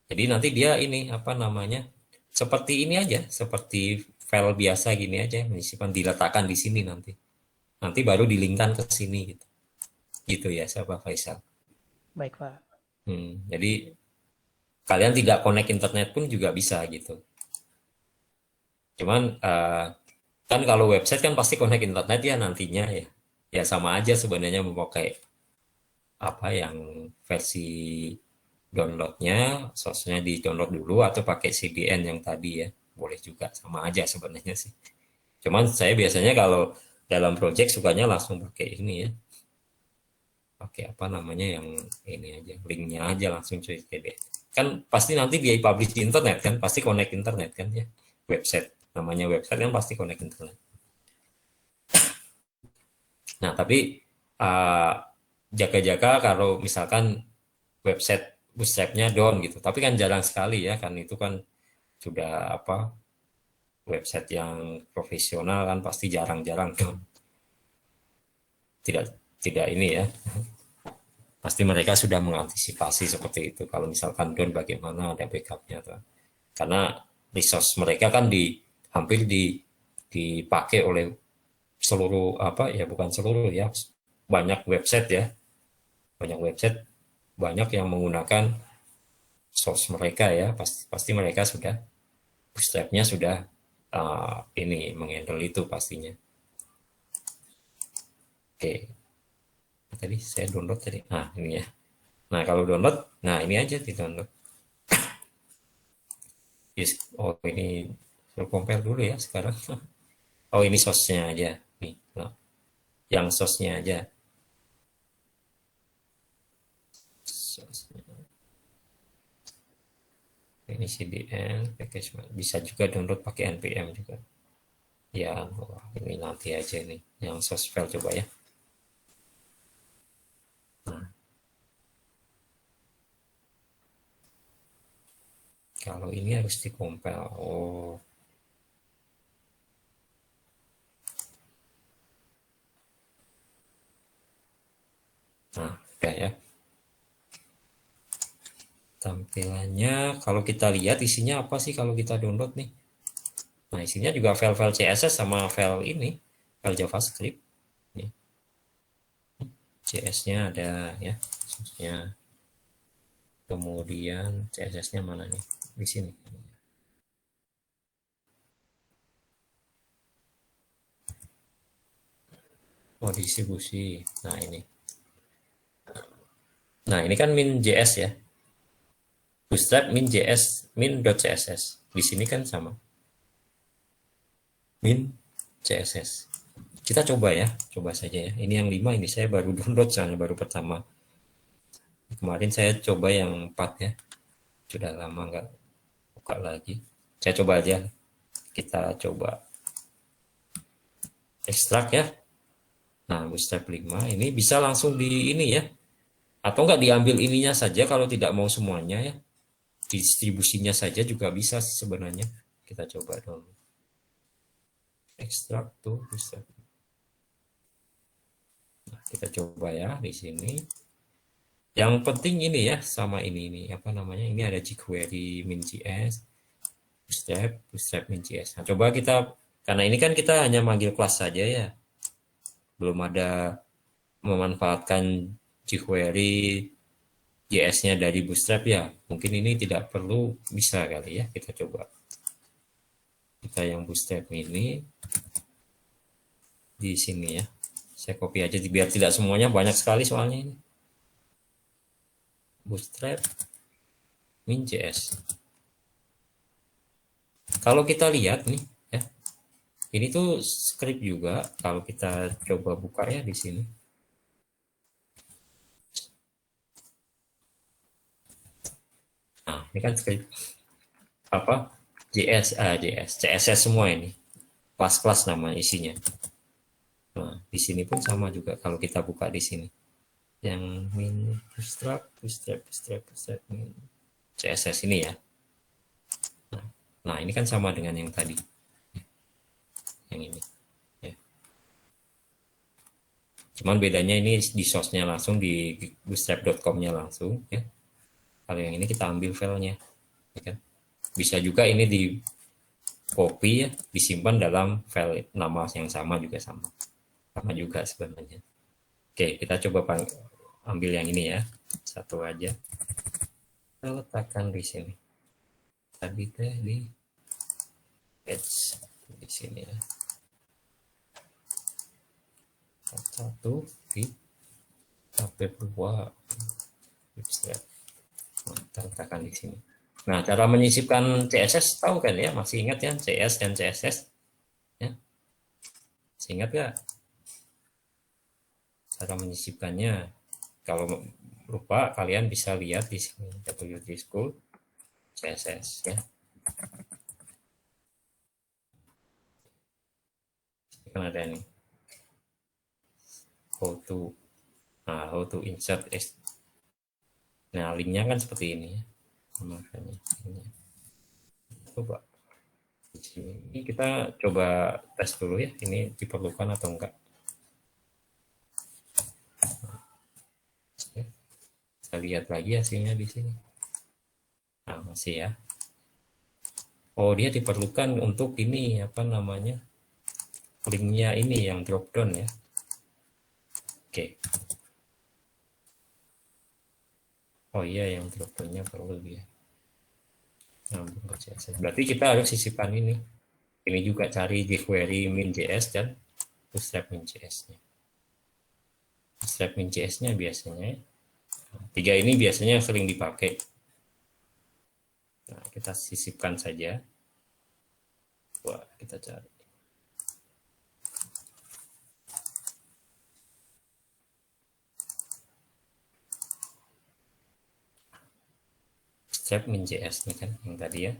Speaker 1: Jadi nanti dia ini apa namanya? Seperti ini aja, seperti file biasa gini aja, simpan diletakkan di sini nanti. Nanti baru dilinkkan ke sini gitu. Gitu ya, sahabat Faisal.
Speaker 3: Baik Pak.
Speaker 1: Jadi kalian tidak connect internet pun juga bisa gitu. Cuman kan kalau website kan pasti connect internet ya nantinya ya. Ya sama aja sebenarnya memakai apa yang versi downloadnya, source-nya di download dulu atau pakai CDN yang tadi ya. Boleh juga, sama aja sebenarnya sih. Cuman saya biasanya kalau dalam project sukanya langsung pakai ini ya. Pakai apa namanya yang ini aja, linknya aja langsung cuy PDF. Kan pasti nanti dia publish di internet kan, pasti connect internet kan ya. Website, namanya website kan pasti connect internet. Nah, tapi jaga-jaga kalau misalkan website bootstrap-nya down gitu. Tapi kan jarang sekali ya, kan itu kan sudah apa website yang profesional kan pasti jarang-jarang down. Tidak tidak ini ya. Pasti mereka sudah mengantisipasi seperti itu. Kalau misalkan down bagaimana ada backupnya tuh. Karena resource mereka kan hampir dipakai oleh seluruh apa ya, bukan seluruh ya, banyak website ya, banyak website, banyak yang menggunakan source mereka ya, pasti mereka sudah bootstrap-nya sudah ini menghandle itu pastinya. Oke, tadi saya download tadi, nah ini ya. Nah kalau download, nah ini aja di download. Oh ini suruh compare dulu ya sekarang. Oh ini source-nya aja nih, nah, yang source-nya aja. Ini CDN package, bisa juga download pakai npm juga ya. Ini nanti aja nih yang source file, coba ya. Nah, kalau ini harus dikompil. Oh, nah udah ya tampilannya. Kalau kita lihat isinya apa sih kalau kita download nih. Nah isinya juga file-file CSS sama file ini, file JavaScript nih. CS-nya ada ya, khususnya. Kemudian CSS-nya mana nih, di sini. Oh distribusi, nah ini. Nah ini kan min.js ya, Bootstrap min.js, min.css. Di sini kan sama, min.css. Kita coba ya, coba saja ya. Ini yang 5, ini saya baru download soalnya, baru pertama. Kemarin saya coba yang 4 ya, sudah lama nggak buka lagi. Saya coba aja, kita coba ekstrak ya. Nah Bootstrap 5 ini bisa langsung di ini ya, atau nggak diambil ininya saja kalau tidak mau semuanya ya, distribusinya saja juga bisa sebenarnya. Kita coba dong, ekstrak tuh bisa. Nah, kita coba ya di sini. Yang penting ini ya, sama ini apa namanya, ini ada jQuery min.js, bootstrap min.js. Nah, coba kita, karena ini kan kita hanya manggil kelas saja ya, belum ada memanfaatkan jQuery JS-nya dari Bootstrap ya, mungkin ini tidak perlu, bisa kali ya. Kita coba, kita yang Bootstrap ini di sini ya. Saya copy aja biar tidak semuanya, banyak sekali soalnya ini. Bootstrap min.js. Kalau kita lihat nih ya, ini tuh script juga. Kalau kita coba buka ya di sini. Nah, ini kan script apa? CSS semua ini. Kelas-kelas nama isinya. Nah, di sini pun sama juga kalau kita buka di sini. Yang min bootstrap min CSS ini ya. Nah, ini kan sama dengan yang tadi. Yang ini. Ya. Cuman bedanya ini di source-nya langsung, di bootstrap.com-nya langsung ya. Kalau yang ini kita ambil filenya. Ya kan? Bisa juga ini di copy ya, disimpan dalam file nama yang sama juga sama. Sama juga sebenarnya. Oke, kita coba ambil yang ini ya. Satu aja. Kita letakkan di sini. Tadi teh di page di sini ya. Satu di tab 2 bootstrap. Nah, kita letakkan di sini. Nah, cara menyisipkan CSS tahu kan ya? Masih ingat ya CS dan CSS? Ya. Masih ingat nggak cara menyisipkannya? Kalau lupa, kalian bisa lihat di sini WD School CSS ya. Ini kan ada nih. How to insert. Nah, linknya kan seperti ini ya. Makanya ini. Coba. Ini kita coba tes dulu ya. Ini diperlukan atau enggak. Kita lihat lagi hasilnya di sini. Nah, masih ya. Oh, dia diperlukan untuk ini apa namanya? Linknya ini yang drop down ya. Oke. Oh iya, yang drop down-nya perlu dia. Nah, berarti kita harus sisipkan ini. Ini juga cari jQuery min.js dan bootstrap min.js-nya. Bootstrap min.js-nya biasanya. Tiga ini biasanya sering dipakai. Nah, kita sisipkan saja. Wah, kita cari. Bootstrap min.js ini kan yang tadi ya.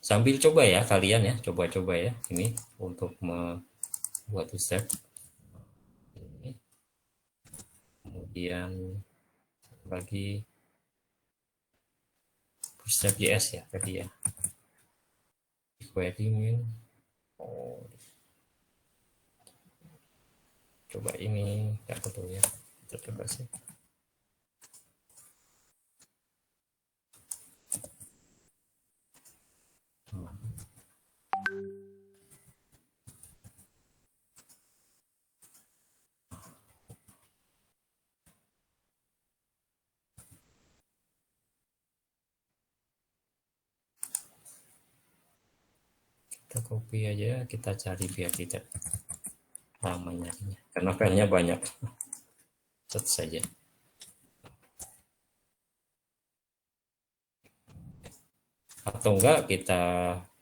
Speaker 1: Sambil coba ya kalian ya, coba-coba ya ini untuk membuat bootstrap. Kemudian bagi bootstrap JS ya tadi ya. Query min. Oh. Coba ini enggak betul ya. Kita coba sih. Kita copy aja, kita cari biar tidak lama nyarinya karena filenya banyak. Set saja. Atau enggak kita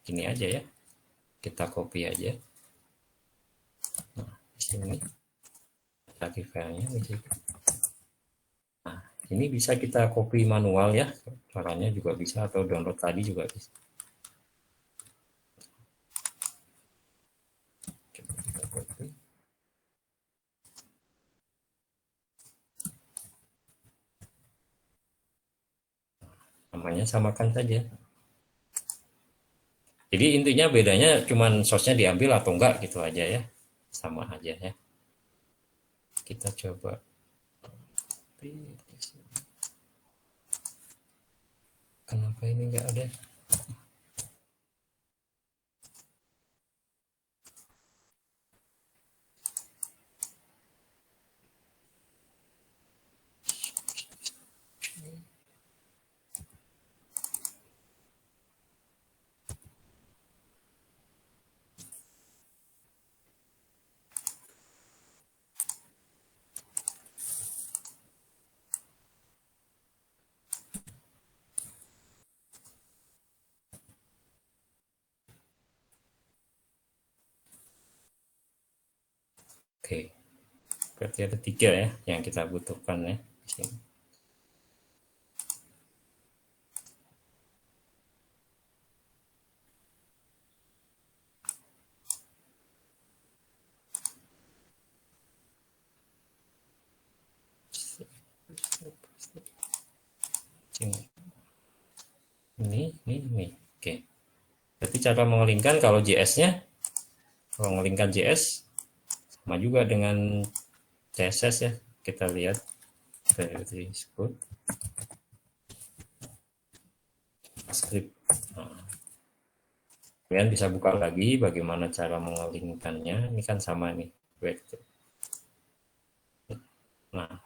Speaker 1: gini aja ya, kita copy aja. Nah, di sini lagi filenya di situ. Nah, ini bisa kita copy manual ya, caranya juga bisa, atau download tadi juga bisa. Coba kita copy. Namanya samakan saja. Jadi intinya bedanya cuman source-nya diambil atau enggak gitu aja ya. Sama aja ya. Kita coba. Kenapa ini enggak ada? Oke, berarti ada 3 ya yang kita butuhkan ya di sini. Ini. Oke. Berarti cara mengelingkan kalau JS-nya, kalau mengelingkan JS sama juga dengan CSS ya. Kita lihat dari disebut script. Nah, kalian bisa buka lagi bagaimana cara mengelingkannya. Ini kan sama nih. Nah,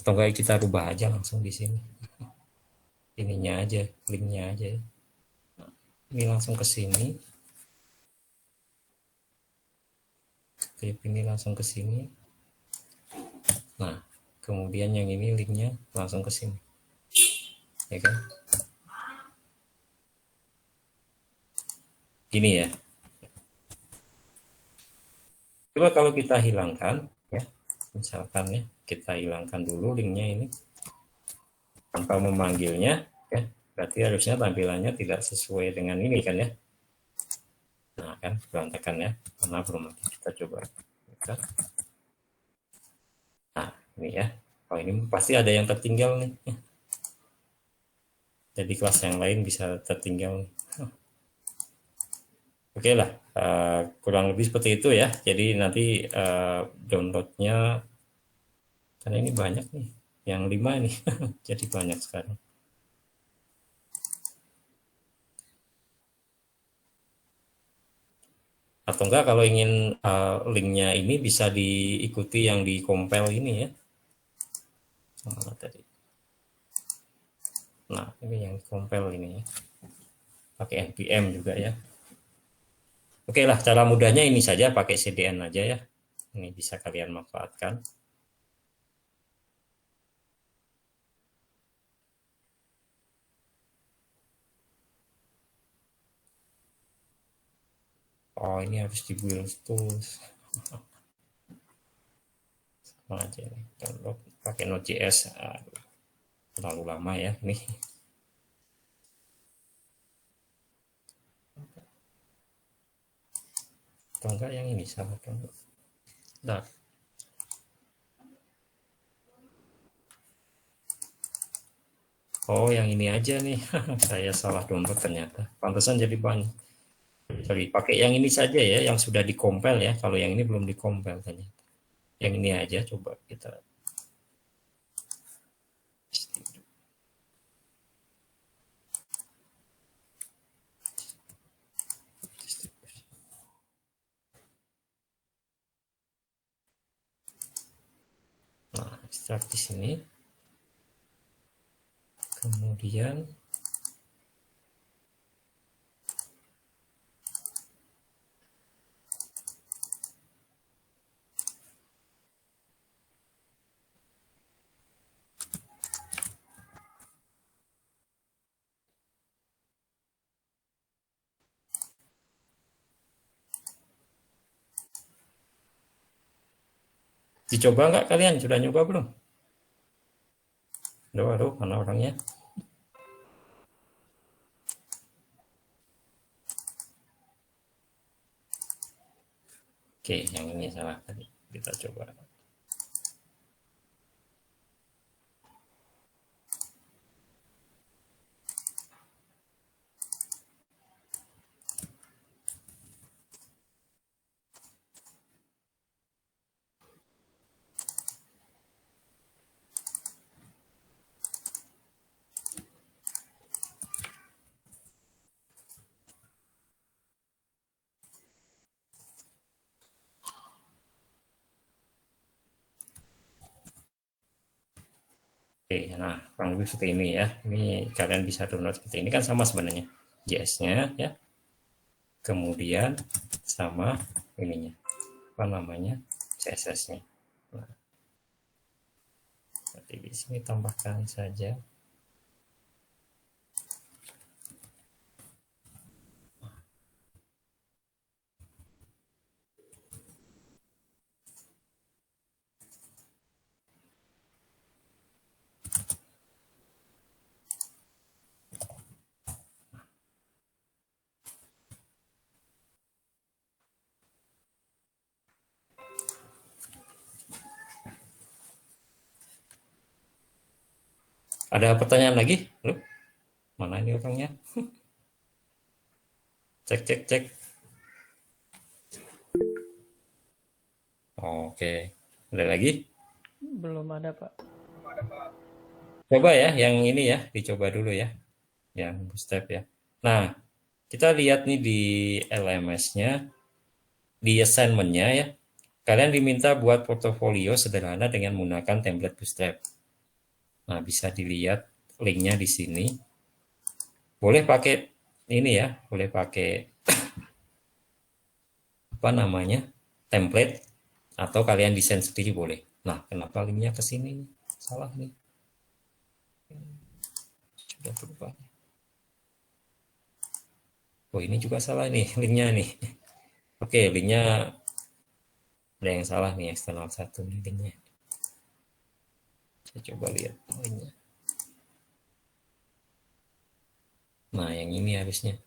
Speaker 1: atau kayak kita rubah aja langsung di sini. Ininya aja, linknya aja. Ini langsung ke sini. Klip ini langsung ke sini. Nah, kemudian yang ini linknya langsung ke sini. Ya kan? Gini ya. Coba kalau kita hilangkan ya. Misalkan ya, kita hilangkan dulu linknya ini tanpa memanggilnya ya. Berarti harusnya tampilannya tidak sesuai dengan ini kan ya. Nah, kan berantakan ya. Karena belum kita coba. Nah, ini ya. Oh, ini pasti ada yang tertinggal nih. Jadi kelas yang lain bisa tertinggal. Oke lah, kurang lebih seperti itu ya. Jadi nanti downloadnya, karena ini banyak nih, yang 5 nih, jadi banyak sekarang. Atau enggak kalau ingin linknya ini bisa diikuti yang di compile ini ya. Mana tadi? Nah, ini yang compile ini ya. Pakai npm juga ya. Oke lah, cara mudahnya ini saja, pakai CDN aja ya. Ini bisa kalian manfaatkan. Oh, ini harus di build tools. Sama aja nih, download pakai Node.js. Aduh, terlalu lama ya ini. Atau enggak yang ini salah download. Nah. Oh, yang ini aja nih. Saya salah download ternyata. Pantesan jadi banyak. Sorry, pakai yang ini saja ya, yang sudah dikompil ya. Kalau yang ini belum dikompil ternyata. Yang ini aja coba kita. Nah, start di sini. Kemudian dicoba nggak kalian? Sudah nyoba belum? Aduh, mana orangnya? Oke, yang ini salah tadi. Kita coba. Oke, nah kurang lebih seperti ini ya. Ini kalian bisa download seperti ini kan sama sebenarnya JS-nya ya. kemudian sama ininya, apa namanya, CSS-nya. Nah, nanti di sini tambahkan saja. Ada pertanyaan lagi? Loh, mana ini orangnya? Cek, cek, cek. Oke. Ada lagi?
Speaker 3: Belum ada, Pak.
Speaker 1: Coba ya, yang ini ya, dicoba dulu ya. Yang step ya. Nah, kita lihat nih di LMS-nya, di assignment-nya ya. Kalian diminta buat portofolio sederhana dengan menggunakan template Bootstrap. Nah, bisa dilihat linknya di sini. Boleh pakai ini ya, boleh pakai apa namanya, template, atau kalian desain sendiri boleh. Nah, kenapa linknya ke sini? Salah nih. Sudah berubah. Oh, ini juga salah nih linknya nih. Oke, linknya ada yang salah nih, eksternal 1 nih linknya. Saya coba lihat linknya. Nah, yang ini harusnya.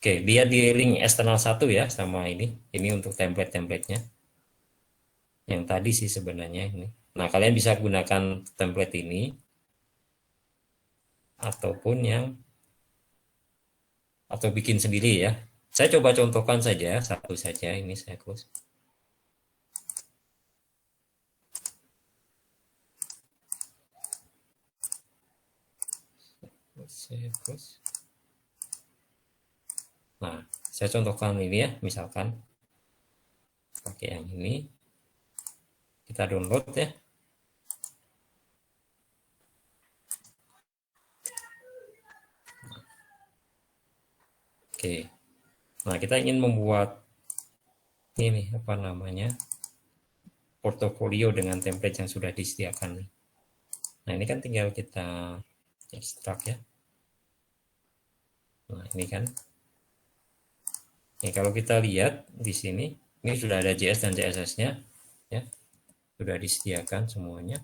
Speaker 1: Oke, dia di link eksternal 1 ya, sama ini. Ini untuk template-templatenya. Yang tadi sih sebenarnya ini. Nah, kalian bisa gunakan template ini. Ataupun yang, atau bikin sendiri ya. Saya coba contohkan saja, satu saja. Ini saya close. Saya close. Nah, saya contohkan ini ya, misalkan pakai yang ini, kita download ya. Oke, nah kita ingin membuat ini apa namanya, portofolio dengan template yang sudah disediakan. Nah, ini kan tinggal kita ekstrak ya. Nah, ini kan. Nih, kalau kita lihat di sini, ini sudah ada JS dan CSS-nya ya. Sudah disediakan semuanya.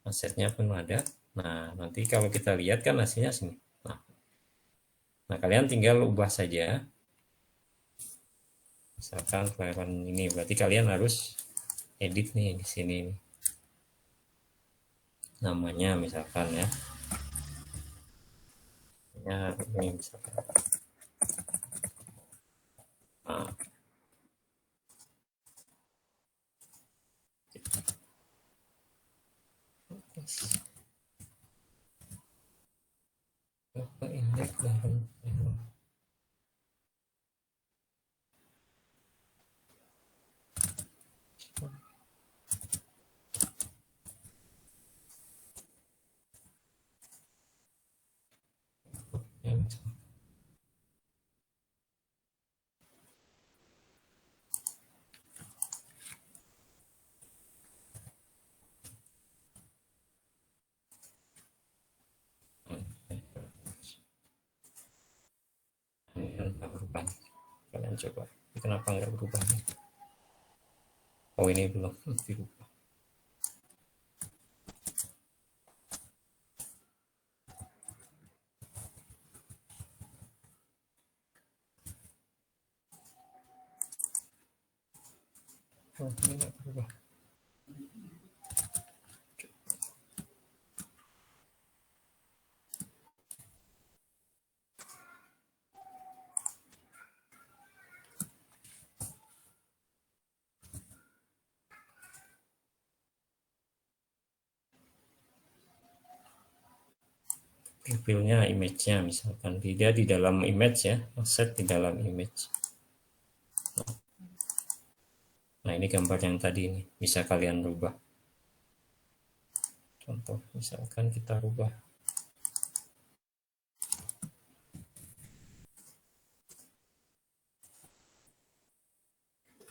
Speaker 1: Asetnya pun ada. Nah, nanti kalau kita lihat kan hasilnya sini. Nah, kalian tinggal ubah saja. Misalkan kalian ini, berarti kalian harus edit nih di sini. Namanya misalkan ya. Ya, ini misalkan. Nah, indeks dan nggak berubah. Kalian coba. Kenapa nggak berubah? Oh, ini belum dirubah. Oh, ini nggak berubah. Filenya image-nya misalkan dia di dalam image ya, set di dalam image. Nah, ini gambar yang tadi ini bisa kalian rubah. Contoh misalkan kita rubah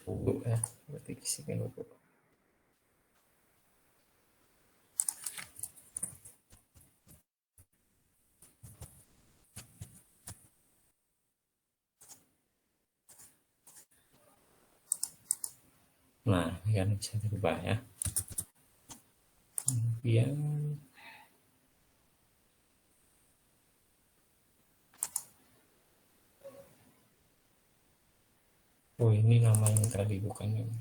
Speaker 1: 20 ya, berarti isikan 20. Nah, ini kan bisa dirubah ya. Kemudian oh ini namanya tadi bukan ini.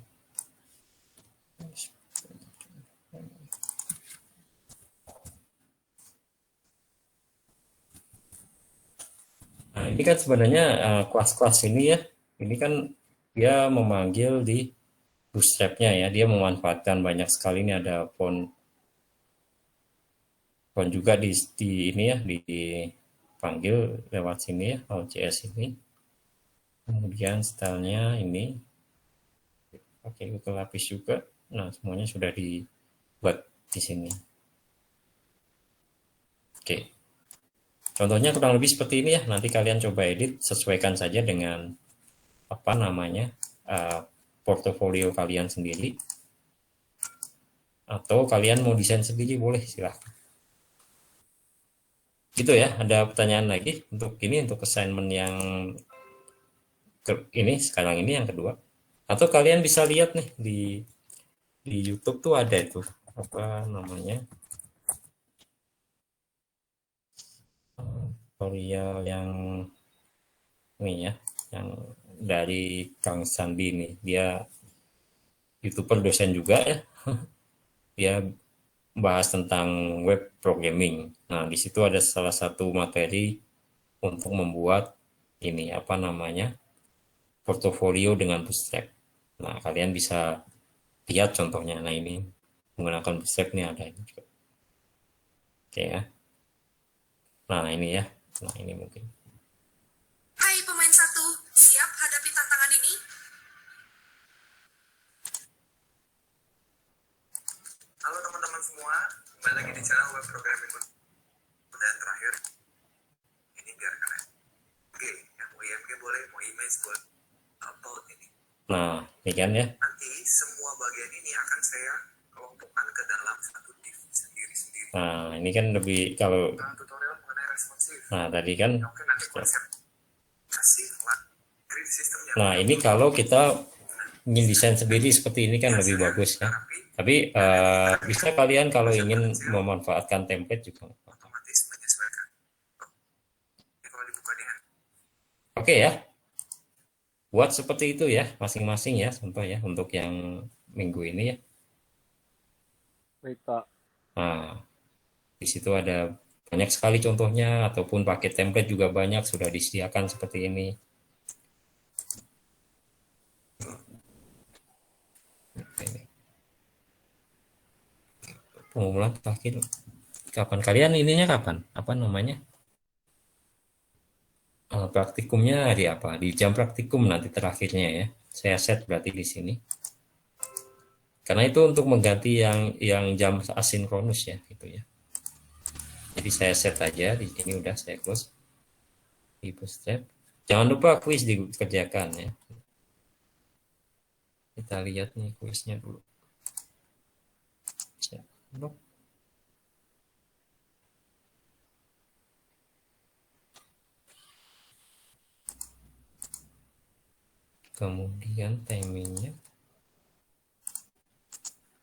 Speaker 1: Nah, ini kan sebenarnya kelas-kelas ini ya, ini kan dia memanggil di bootstrap-nya ya, dia memanfaatkan banyak sekali, ini ada font juga di ini ya, dipanggil lewat sini ya, OJS ini. Kemudian stylenya ini pakai Google Lapis juga. Nah, semuanya sudah dibuat di sini. Oke. Contohnya kurang lebih seperti ini ya. Nanti kalian coba edit, sesuaikan saja dengan apa namanya portofolio kalian sendiri. Atau kalian mau desain sendiri boleh, silahkan. Gitu ya. Ada pertanyaan lagi untuk ini, untuk assignment yang ini sekarang ini yang kedua. Atau kalian bisa lihat nih di YouTube tuh ada itu apa namanya tutorial yang ini ya, yang dari Kang Sandi nih, dia YouTuber dosen juga ya, dia bahas tentang web programming. Nah, di situ ada salah satu materi untuk membuat ini apa namanya portofolio dengan Bootstrap. Nah, kalian bisa lihat contohnya. Nah, ini menggunakan Bootstrap nih ada ini juga. Oke ya. Nah, ini ya. Nah, ini mungkin.
Speaker 4: Hai pemain satu, siap hadapi tantangan ini? Halo teman-teman semua, kembali lagi di channel web programming. Dan terakhir, ini biar keren. Oke, yang mau IMG boleh, mau image boleh, upload ini.
Speaker 1: Nah, ini kan ya.
Speaker 4: Nanti semua bagian ini akan saya kelompokkan ke dalam satu div sendiri-sendiri.
Speaker 1: Nah, ini kan lebih kalau
Speaker 4: Tutorial mengenai responsif.
Speaker 1: nah tadi kan
Speaker 4: Oke, nanti konsep kasih grid sistemnya.
Speaker 1: nah ini kalau kita ingin desain sendiri seperti ini kan lebih bagus ya. Tapi bisa kalian kalau ingin memanfaatkan template juga.
Speaker 4: Otomatis menyesuaikan. Ini kalau dibuka dengan
Speaker 1: Oke ya. Buat seperti itu ya masing-masing ya, contoh ya untuk yang minggu ini ya.
Speaker 5: Baik, Pak.
Speaker 1: Nah, di situ ada banyak sekali contohnya, ataupun pakai template juga banyak sudah disediakan seperti ini. Pengumuman terakhir kapan kalian ininya kapan? Apa namanya? Praktikumnya hari apa? Di jam praktikum nanti terakhirnya ya. Saya set berarti di sini. Karena itu untuk mengganti yang jam asinkronus ya, gitu ya. Jadi saya set aja di sini, udah saya close di Bootstrap. Jangan lupa kuis dikerjakan ya. Kita lihat nih kuisnya dulu. Kemudian timingnya.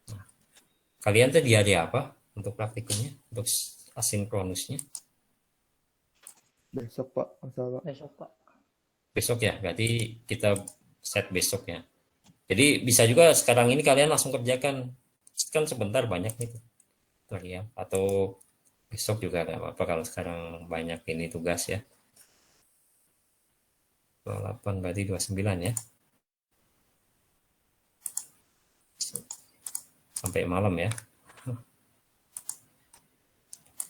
Speaker 1: Nah, kalian tadi hari apa untuk praktikumnya, untuk asinkronusnya?
Speaker 5: Besok, Pak. Masalah.
Speaker 3: Besok, Pak.
Speaker 1: Besok ya, berarti kita set besok ya. Jadi bisa juga sekarang ini kalian langsung kerjakan, kan sebentar banyak nih tutorial, atau besok juga nggak apa-apa kalau sekarang banyak ini tugas ya. 28 berarti 29 ya. Sampai malam ya.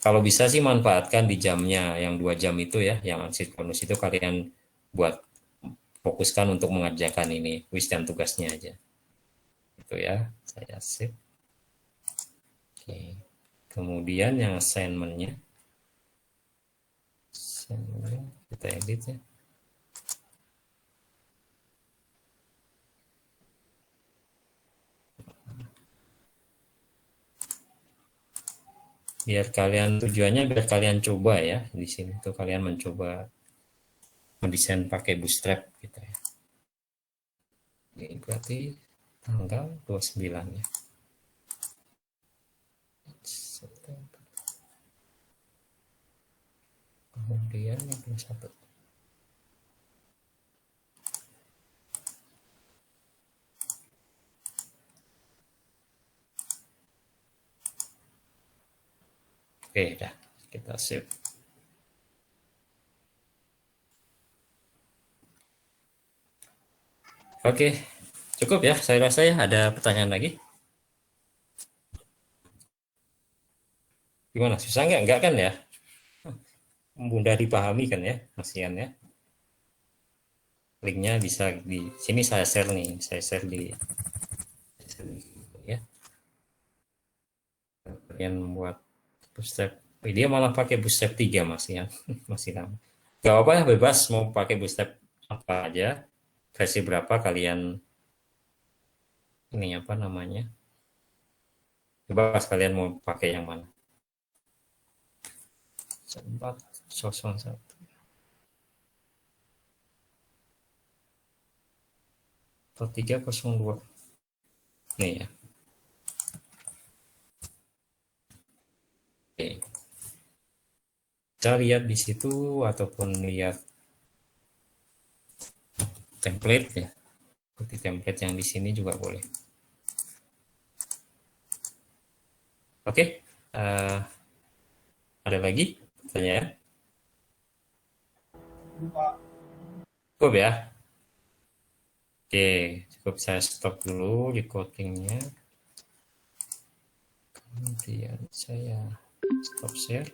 Speaker 1: Kalau bisa sih manfaatkan di jamnya yang 2 jam itu ya, yang asinkronus itu kalian buat fokuskan untuk mengerjakan ini kuis dan tugasnya aja. Itu ya, saya save. Oke. Kemudian yang assignment-nya. Kita edit ya. biar kalian tujuannya biar kalian coba ya di sini tuh kalian mencoba mendesain pakai bootstrap gitu ya. Ini berarti tanggal 29 ya. September. Kemudian 21. Oke, dah kita save. Oke, cukup ya. Saya rasa ya. Ada pertanyaan lagi? Gimana? Susah nggak? Nggak kan ya? Mudah dipahami kan ya, Masian ya. Linknya bisa di sini saya share nih. Saya share di ya. Kalian membuat bootstrap. Dia malah pakai bootstrap 3 Mas ya. Masih lama. Gak apa ya, bebas mau pakai bootstrap apa aja. Versi berapa kalian ini apa namanya? Bebas kalian mau pakai yang mana. 401 atau 302 nih ya. Oke. Kita lihat di situ ataupun lihat template ya. Seperti template yang di sini juga boleh. Oke. Ada lagi pertanyaan? Cukup ya. Oke, cukup saya stop dulu di codingnya. Kemudian saya stop share.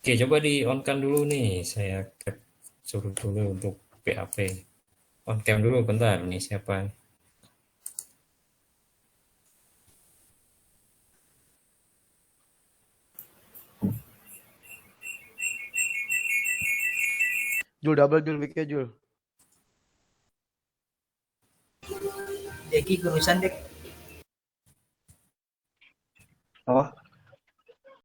Speaker 1: Oke, coba di on cam dulu nih. Saya suruh dulu untuk PHP. On cam dulu bentar. Nih siapa?
Speaker 5: Jul, double Jul, mic-nya Jul.
Speaker 6: Deki kurusan dek.